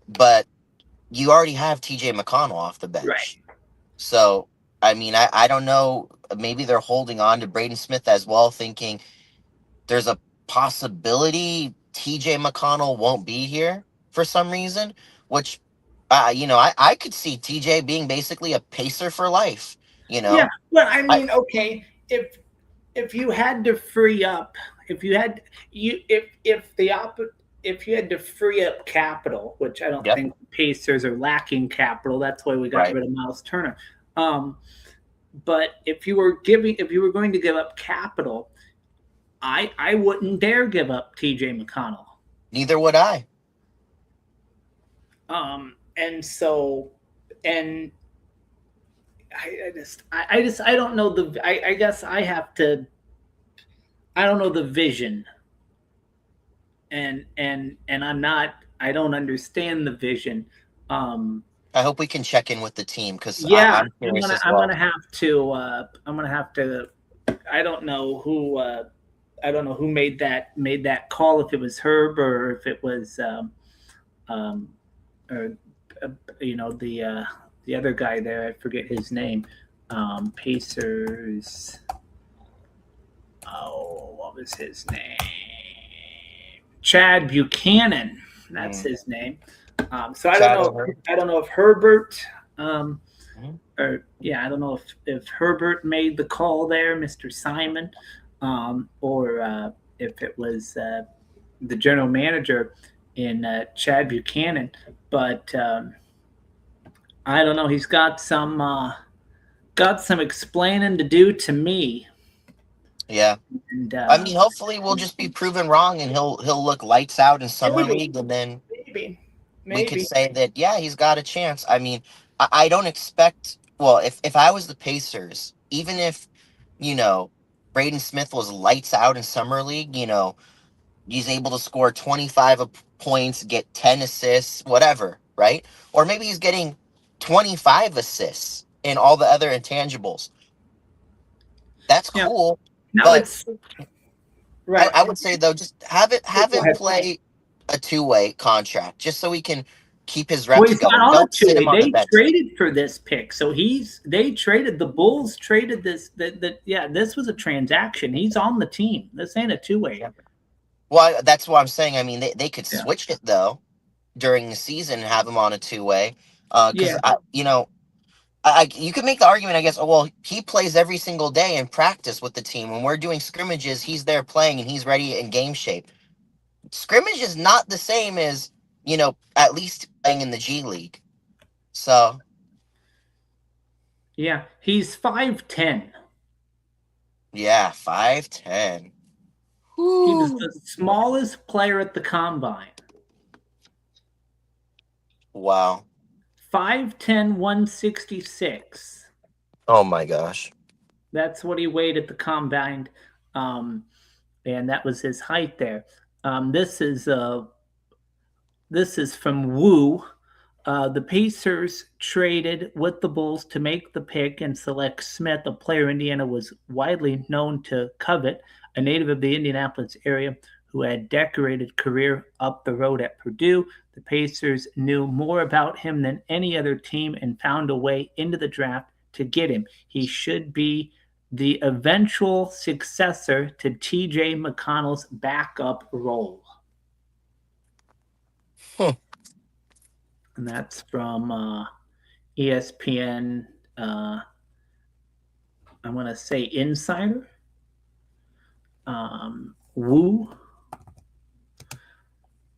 But you already have TJ McConnell off the Right. bench. So, I mean, I don't know. Maybe they're holding on to Braden Smith as well, thinking there's a possibility TJ McConnell won't be here for some reason, which I could see TJ being basically a pacer for life. You Yeah. know, Well, I I mean, okay, if you had to free up, if you had you if the op if you had to free up capital, which I don't Yep, think Pacers are lacking capital, that's why we got right. rid of Miles Turner. Um, but if you were going to give up capital, I wouldn't dare give up TJ McConnell. Neither would I. And so, and I don't know I guess I have to, I don't know the vision, and I don't understand the vision. Um, I hope we can check in with the team because yeah, I'm curious as I'm well. gonna have to, I'm gonna have to, I don't know who, I don't know who made that call, if it was Herb or if it was, um, or the other guy there. I forget his name. Pacers. Oh, what was his name? Chad Buchanan. That's Mm. his name. So I don't Chad know. over. I don't know if Herbert. Mhm. Or yeah, I don't know if Herbert made the call there, Mr. Simon, or if it was the general manager in Chad Buchanan. But I don't know. He's got some explaining to do to me. Yeah. And I mean, hopefully we'll just be proven wrong and he'll look lights out in summer maybe, league, and then maybe, we could maybe. say that yeah, he's got a chance. I mean, I don't expect. Well, if I was the Pacers, even if you know Braden Smith was lights out in summer league, he's able to score 25 points, get 10 assists, whatever, right? Or maybe he's getting 25 assists in all the other intangibles. That's Yeah. cool, No, but it's I, right. I would say though, just have Go him ahead. play a two-way contract just so he can keep his Well, reps he's not going. on a Don't two sit him way. on the They bench. traded for this pick, so they traded the Bulls traded this. That yeah, this was a transaction. He's on the team. This ain't a two way. Yeah. Well, that's what I'm saying. I mean, they could Yeah. switch it though during the season and have him on a two-way. Because Yeah. you could make the argument, I guess. Oh, well, he plays every single day in practice with the team. When we're doing scrimmages, he's there playing and he's ready in game shape. Scrimmage is not the same as at least playing in the G League. So Yeah. He's 5'10". yeah, 5'10". He was Whew. the smallest player at the combine. Wow. 5'10", 166. Oh my gosh. That's what he weighed at the combine. Um, and that was his height there. Um, this is uh, this is from Woo. The Pacers traded with the Bulls to make the pick and select Smith, a player Indiana was widely known to covet, a native of the Indianapolis area who had decorated career up the road at Purdue. The Pacers knew more about him than any other team and found a way into the draft to get him. He should be the eventual successor to TJ McConnell's backup role. Hmm. And that's from ESPN. I'm going to say Insider. Woo.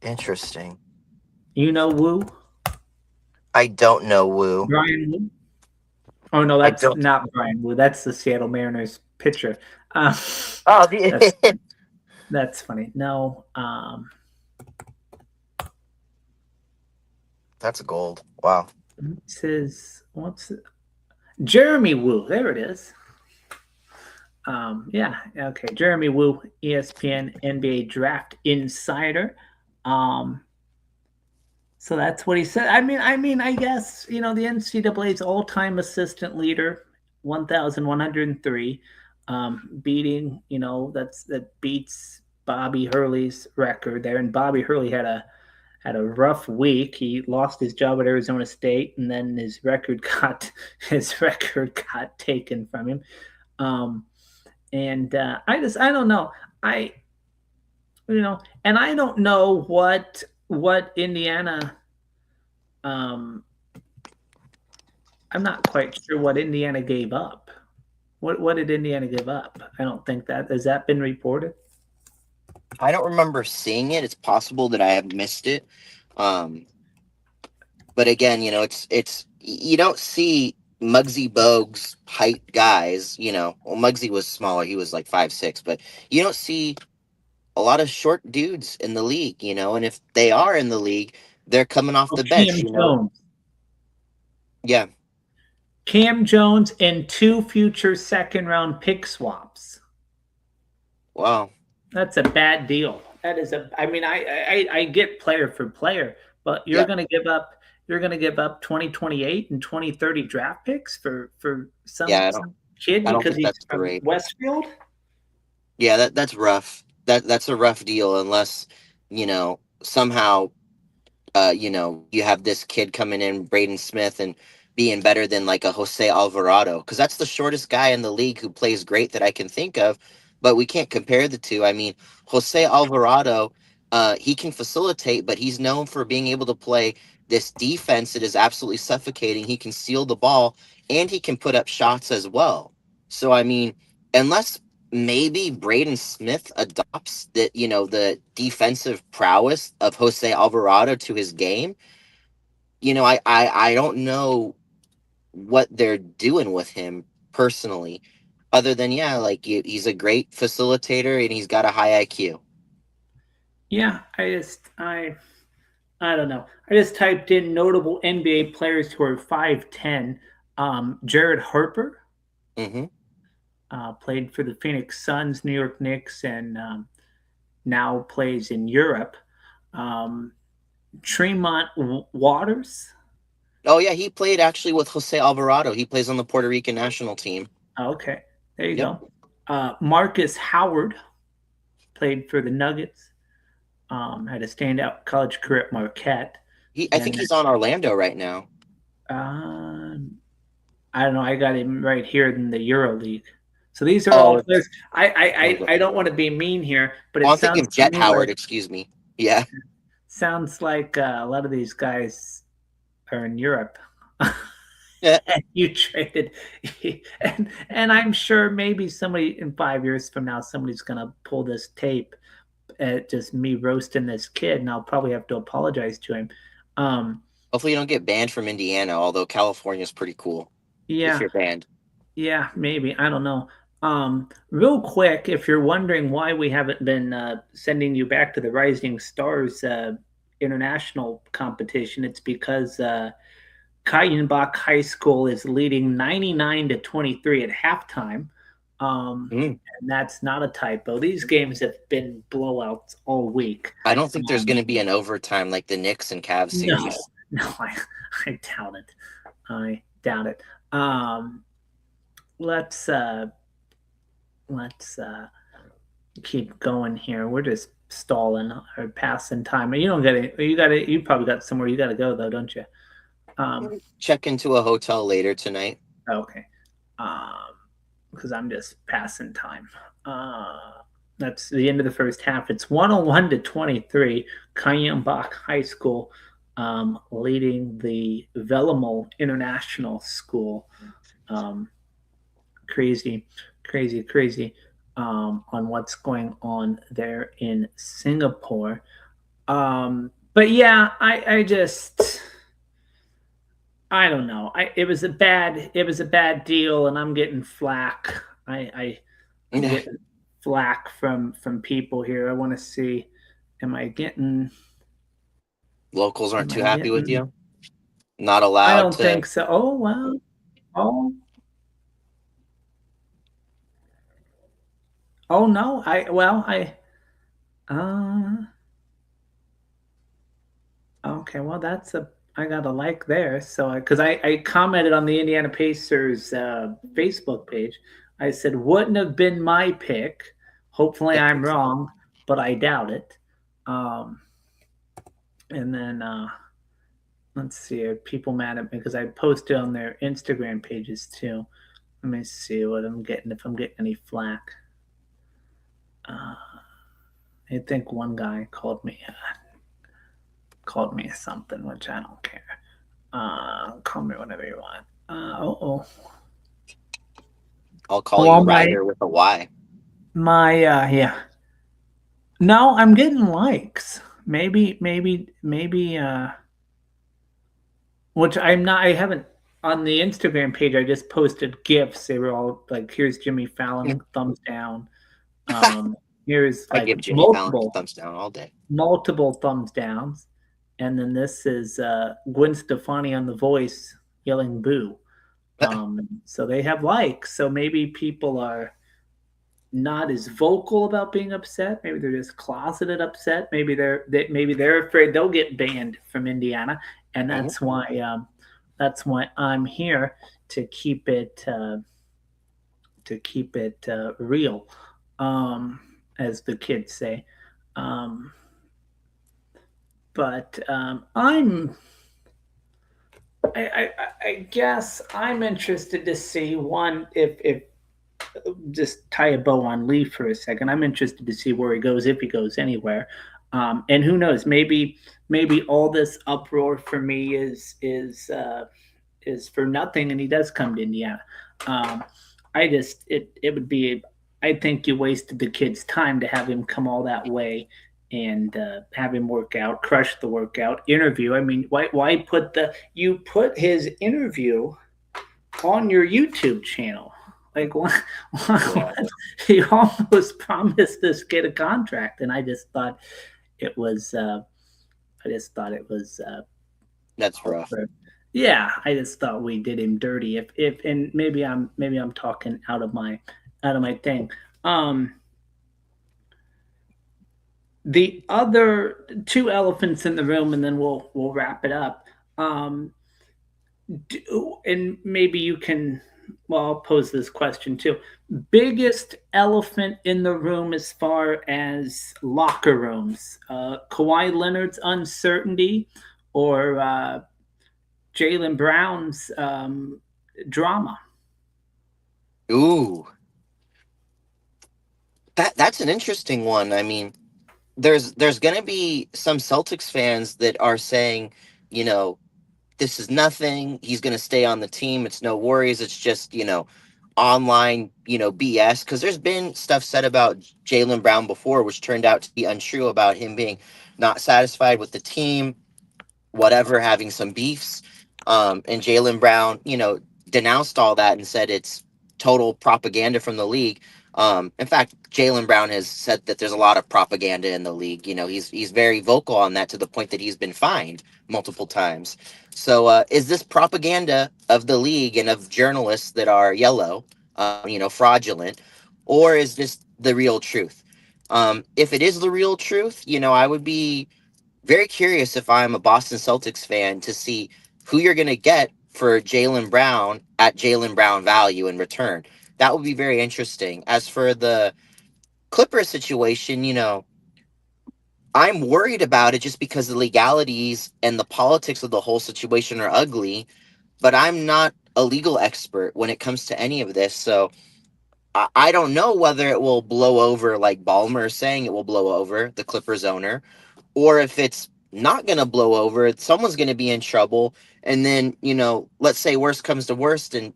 Interesting. You know Woo? I don't know Woo. Brian Woo? Oh, no, I that's don't. not Brian Woo. That's the Seattle Mariners pitcher. Oh, That's that's funny. No, that's gold. Wow. what's it? Jeremy Woo. There it is. Yeah, okay. Jeremy Woo, ESPN NBA Draft Insider. Um, so that's what he said. I guess the NCAA's all-time assistant leader, 1,103, beating that beats Bobby Hurley's record there. And Bobby Hurley had a rough week. He lost his job at Arizona State, and then his record got taken from him. And I don't know. And I don't know what Indiana. Um, I'm not quite sure what Indiana gave up. What did Indiana give up? I don't think that has that been reported. I don't remember seeing it. It's possible that I have missed it. Um, but again, it's you don't see Muggsy Bogues height guys. Well, Muggsy was smaller; he was like 5'6", but you don't see a lot of short dudes in the league. And if they are in the league, they're coming off Oh, the bench. Cam Jones. Yeah. Cam Jones and 2 future second round pick swaps. Wow. That's a bad deal. That is a. I mean, I get player for player, but Yeah. you're gonna give up 2028 and 2030 draft picks for Yeah. some kid I don't because think he's that's from great. Westfield. Yeah, that's rough. That's a rough deal unless somehow you have this kid coming in, Braden Smith, and being better than like a Jose Alvarado, because that's the shortest guy in the league who plays great that I can think of. But we can't compare the two. I mean, Jose Alvarado, he can facilitate, but he's known for being able to play this defense that is absolutely suffocating. He can seal the ball and he can put up shots as well. So, I mean, unless maybe Braden Smith adopts the defensive prowess of Jose Alvarado to his game, I don't know what they're doing with him personally, other than yeah, like he's a great facilitator and he's got a high IQ. Yeah, I don't know. I just typed in notable NBA players who are 5'10". Jared Harper Hmm. played for the Phoenix Suns, New York Knicks, and now plays in Europe. Um, Tremont Waters. Oh yeah, he played actually with Jose Alvarado. He plays on the Puerto Rican national team. Oh, okay, there you Yep. go. Marcus Howard played for the Nuggets. Had a standout college career at Marquette. I think And he's on Orlando right now. uh, I don't know. I got him right here in the Euro League. So these are Oh, all players. I don't want to be mean here, but oh, it I'm thinking sounds to Jet me Howard. like Excuse me. Yeah. a lot of these guys are in Europe. Yeah. And you traded, and I'm sure maybe somebody in 5 years from now, somebody's gonna pull this tape at just me roasting this kid, and I'll probably have to apologize to him. Um, Hopefully you don't get banned from Indiana, although California's pretty cool if yeah, you're banned. yeah, maybe. I don't know. Real quick, if you're wondering why we haven't been sending you back to the Rising Stars international competition, it's because Kayenbach High School is leading 99-23 at halftime. Mm. And that's not a typo. These games have been blowouts all week. I don't think there's Um, going to be an overtime like the Knicks and Cavs no, series. no, I doubt it. I doubt it. Um, let's uh, let's keep going here. We're just stalling or passing time. You don't get it. You got it. You probably got somewhere you got to go though, don't you? Check into a hotel later tonight. Okay. Because I'm just passing time. That's the end of the first half. It's 101-23. Kayenbach High School leading the Velamo International School. Crazy, crazy, crazy on what's going on there in Singapore. But yeah, I just I don't know. It was a bad deal, and I'm getting flack. I'm getting flack from people here. I want to see. Am I getting? Locals aren't Am too I happy with getting? you. Not I allowed don't to. think so. Oh well. Oh oh no. Uh okay. Well, that's a. I got a like there. So because I commented on the Indiana Pacers Facebook page. I said wouldn't have been my pick. Hopefully I'm wrong, but I doubt it. Um, and then let's see, are people mad at me because I posted on their Instagram pages too. Let me see what I'm getting if I'm getting any flack. Uh, I think one guy called me something, which I don't care. Call me whatever you want. I'll call you Well, Ryder with a Y. yeah. No, I'm getting likes. Maybe which I'm not. I haven't on the Instagram page. I just posted gifs. They were all like, "Here's Jimmy Fallon, thumbs down." Um, here's I like give Jimmy Fallon thumbs down all day. multiple thumbs downs, and then this is Gwen Stefani on The Voice yelling "boo." So they have likes. So maybe people are not as vocal about being upset. Maybe they're just closeted upset. Maybe they're afraid they'll get banned from Indiana, and that's why I'm here to keep it real, as the kids say. Um, but I guess I'm interested to see one if just tie a bow on Lee for a second. I'm interested to see where he goes if he goes anywhere. And who knows? Maybe all this uproar for me is for nothing, and he does come to Indiana. I just it would be. I think you wasted the kid's time to have him come all that way and have him work out, crush the workout, interview. I mean, why you put his interview on your YouTube channel? Like, Yeah, he almost promised this kid a contract, and it was, uh, I just thought it was, That's rough. yeah, I just thought we did him dirty. If and maybe I'm talking out of my thing. Um, the other two elephants in the room, and then we'll wrap it up. Um, and maybe you can. Well, I'll pose this question too. Biggest elephant in the room as far as locker rooms: Kawhi Leonard's uncertainty, or Jalen Brown's drama. Ooh, that's an interesting one. I mean, there's going to be some Celtics fans that are saying, you know, this is nothing. He's going to stay on the team. It's no worries. It's just, online, BS. Because there's been stuff said about Jalen Brown before, which turned out to be untrue about him being not satisfied with the team, whatever, having some beefs. And Jalen Brown, denounced all that and said it's total propaganda from the league. In fact, Jalen Brown has said that there's a lot of propaganda in the league. He's very vocal on that to the point that he's been fined multiple times. So, is this propaganda of the league and of journalists that are yellow, fraudulent, or is this the real truth? If it is the real truth, I would be very curious if I'm a Boston Celtics fan to see who you're going to get for Jalen Brown at Jalen Brown value in return. That would be very interesting. As for the Clippers situation, I'm worried about it just because the legalities and the politics of the whole situation are ugly, but I'm not a legal expert when it comes to any of this. So I don't know whether it will blow over like Ballmer is saying it will blow over, the Clippers owner, or if it's not going to blow over, someone's going to be in trouble. And then, let's say worst comes to worst and,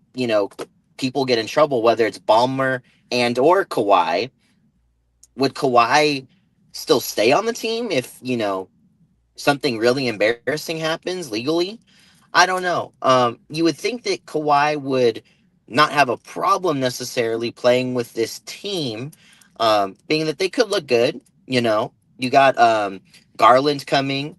people get in trouble, whether it's Ballmer and or Kawhi. Would Kawhi still stay on the team if, something really embarrassing happens legally? I don't know. You would think that Kawhi would not have a problem necessarily playing with this team, being that they could look good. You got Garland coming.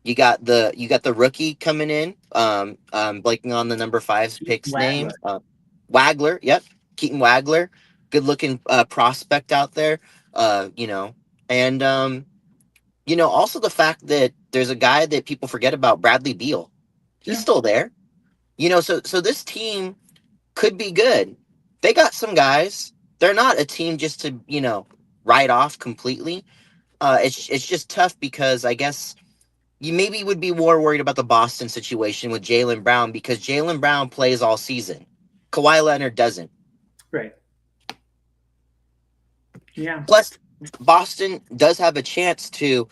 You got the rookie coming in. Blanking on the number 5's pick's name. Wagler. Wagler. Yep, Keaton Wagler. Good looking prospect out there. And also the fact that there's a guy that people forget about, Bradley Beal. He's still there. So this team could be good. They got some guys. They're not a team just to, write off completely. It's just tough because I guess you maybe would be more worried about the Boston situation with Jalen Brown because Jalen Brown plays all season. Kawhi Leonard doesn't. Right. Yeah. Plus, Boston does have a chance to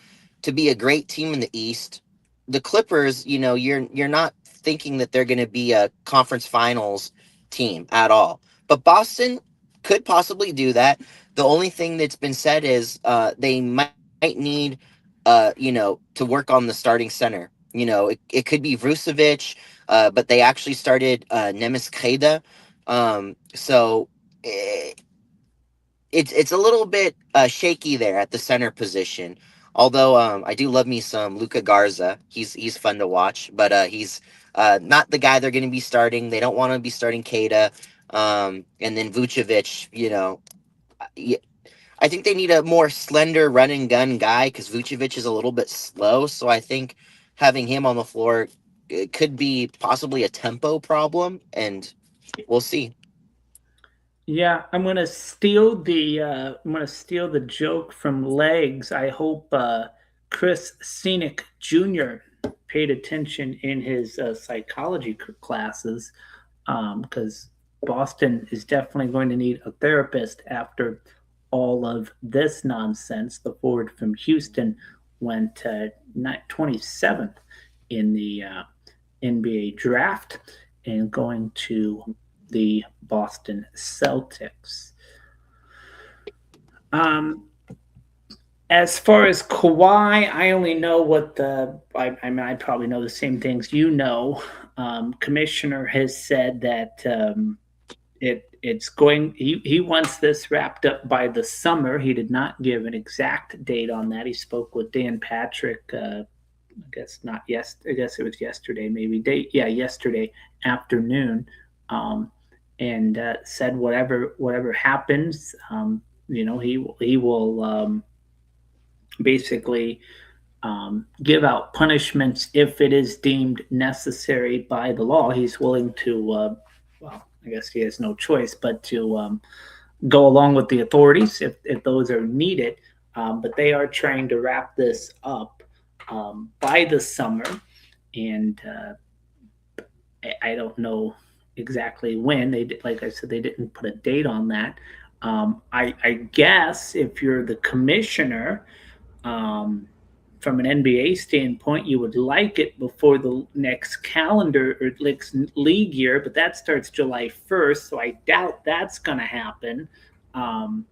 be a great team in the East. The Clippers, you're not thinking that they're going to be a conference finals team at all. But Boston could possibly do that. The only thing that's been said is they might need, to work on the starting center. It could be Vucevic, but they actually started Nemes Kheda. So it's a little bit shaky there at the center position. Although I do love me some Luka Garza. He's fun to watch, but he's not the guy they're going to be starting. They don't want to be starting Kada. And then Vucevic, I think they need a more slender run and gun guy because Vucevic is a little bit slow. So I think having him on the floor it could be possibly a tempo problem, and we'll see. Yeah, I'm gonna steal the joke from Legs. I hope Chris Scenic Jr. paid attention in his psychology classes because Boston is definitely going to need a therapist after all of this nonsense. The forward from Houston went 27th in the NBA draft and going to the Boston Celtics. Um, As far as Kawhi, I only know what I mean, I probably know the same things you know. Commissioner has said that it's going. He wants this wrapped up by the summer. He did not give an exact date on that. He spoke with Dan Patrick. I guess not. Yes, I guess it was yesterday. Maybe yesterday afternoon, um, and said whatever happens, he will basically give out punishments if it is deemed necessary by the law. He's willing to, well, I guess he has no choice but to go along with the authorities if those are needed. But they are trying to wrap this up by the summer, and I don't know exactly when. Like I said, they didn't put a date on that. I guess if you're the commissioner, um, from an NBA standpoint, you would like it before the next calendar or next league year, but that starts July 1st, so I doubt that's going to happen. Um,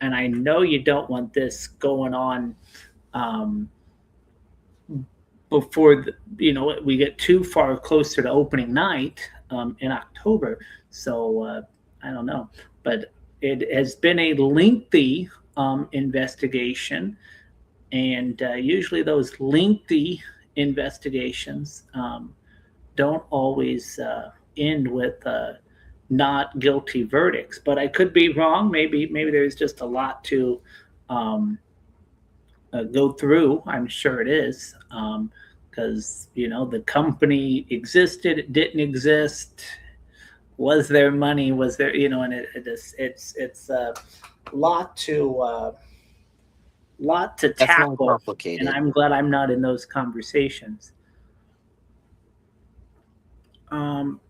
and I know you don't want this going on um, before we get too far closer to opening night in October. So I don't know, but it has been a lengthy investigation, and usually those lengthy investigations don't always end with not guilty verdicts. But I could be wrong. Maybe there's just a lot to um, go through. I'm sure it is, because the company existed, it didn't exist. Was there money? Was there And it's a lot to Definitely tackle, and complicated. I'm glad I'm not in those conversations.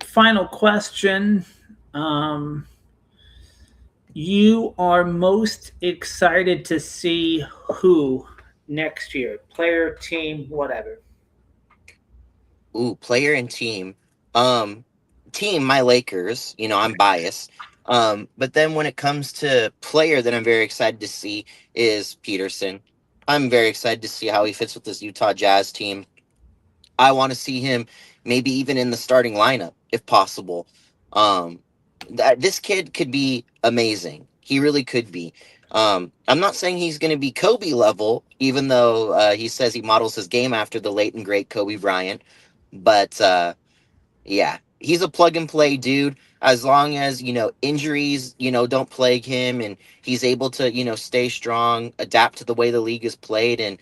Final question. Um, you are most excited to see who next year? Player, team, whatever. Ooh, player and team. Um, Team, my Lakers. I'm biased. But then when it comes to player that I'm very excited to see is Peterson. I'm very excited to see how he fits with this Utah Jazz team. I want to see him maybe even in the starting lineup if possible. Um, that this kid could be amazing. He really could be. I'm not saying he's going to be Kobe level, even though he says he models his game after the late and great Kobe Bryant. But yeah, he's a plug and play dude. As long as injuries don't plague him, and he's able to stay strong, adapt to the way the league is played, and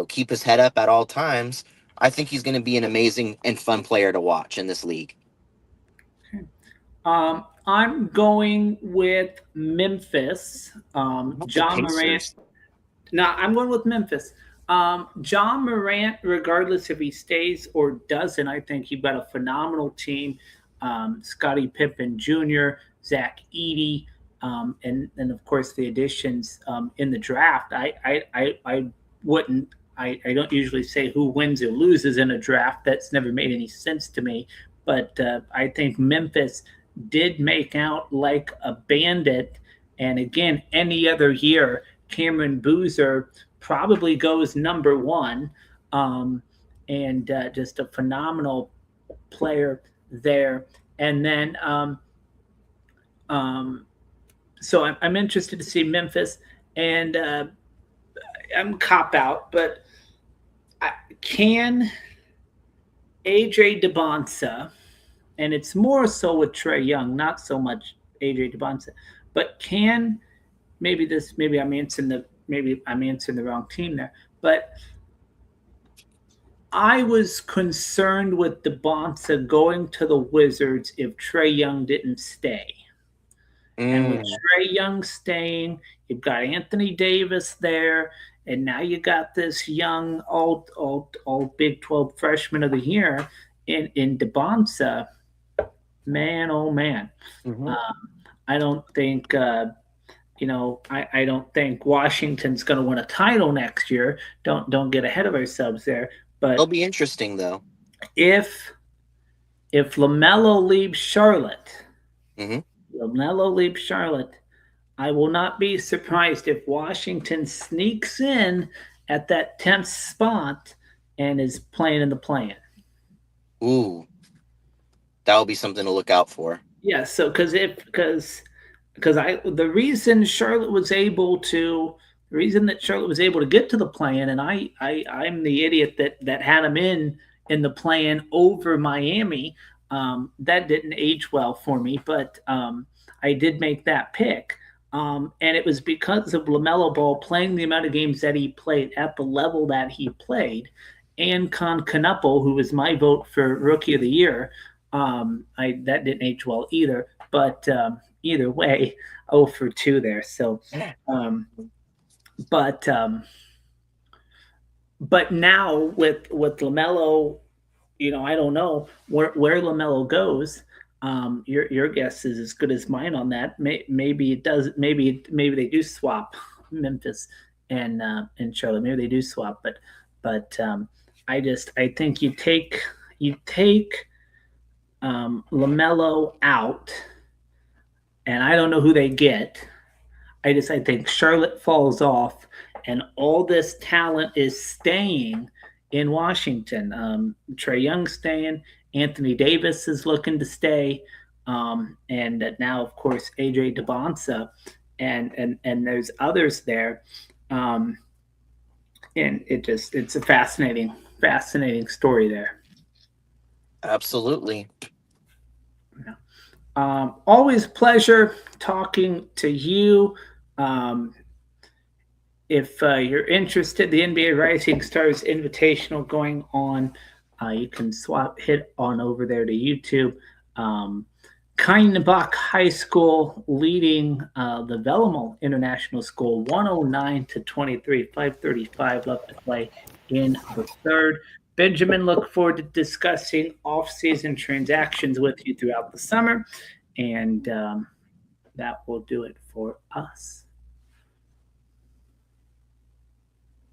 keep his head up at all times. I think he's going to be an amazing and fun player to watch in this league. I'm going with Memphis. Not the John Morant. Pacers. No, I'm going with Memphis. John Morant, regardless if he stays or doesn't, I think you've got a phenomenal team. Scottie Pippen Jr., Zach Edey, and of course the additions in the draft. I wouldn't. I don't usually say who wins or loses in a draft. That's never made any sense to me. But I think Memphis did make out like a bandit. And again, any other year, Cameron Boozer probably goes number one, and just a phenomenal player there. And then, so I'm interested to see Memphis, and I'm cop out, but can AJ DeBonsa, and it's more so with Trae Young, not so much AJ DeBonsa, but can maybe I'm answering the wrong team there, but I was concerned with DeBonsa going to the Wizards if Trae Young didn't stay. And with Mm, Trae Young staying, you've got Anthony Davis there, and now you got this young all Big 12 freshman of the year in DeBonsa. Man, oh man. mhm. I don't think I don't think Washington's going to win a title next year. Don't get ahead of ourselves there. It'll But be interesting though. if if Lamelo leaves Charlotte, Hmm. Lamelo leaves Charlotte, I will not be surprised if Washington sneaks in at that 10th spot and is playing in the play-in. Ooh, that will be something to look out for. Yeah, so because I the reason Charlotte was able to the reason that Charlotte was able to get to the play-in, and I'm the idiot that had them in the play-in over Miami. That didn't age well for me, but I did make that pick. And it was because of LaMelo Ball playing the amount of games that he played at the level that he played, and Con Canupo, who was my vote for Rookie of the Year. That didn't age well either, but either way, 0 for 2 there. So, but but now with LaMelo, I don't know where LaMelo goes. Your guess is as good as mine on that. Maybe it does. Maybe they do swap Memphis and Charlotte. Maybe they do swap, but I think you take LaMelo out, and I don't know who they get. I think Charlotte falls off, and all this talent is staying in Washington. Trae Young staying, Anthony Davis is looking to stay, and now of course AJ DeBonsa, and there's others there, and it's a fascinating story there. Absolutely. Always pleasure talking to you. Um, if you're interested, the NBA Rising Stars Invitational going on, you can hit on over there to YouTube. Kainbach High School leading the Velamo International School 109-23, 5:35 left to play in the third. Benjamin, look forward to discussing off-season transactions with you throughout the summer, and that will do it for us.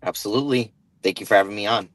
Absolutely. Thank you for having me on.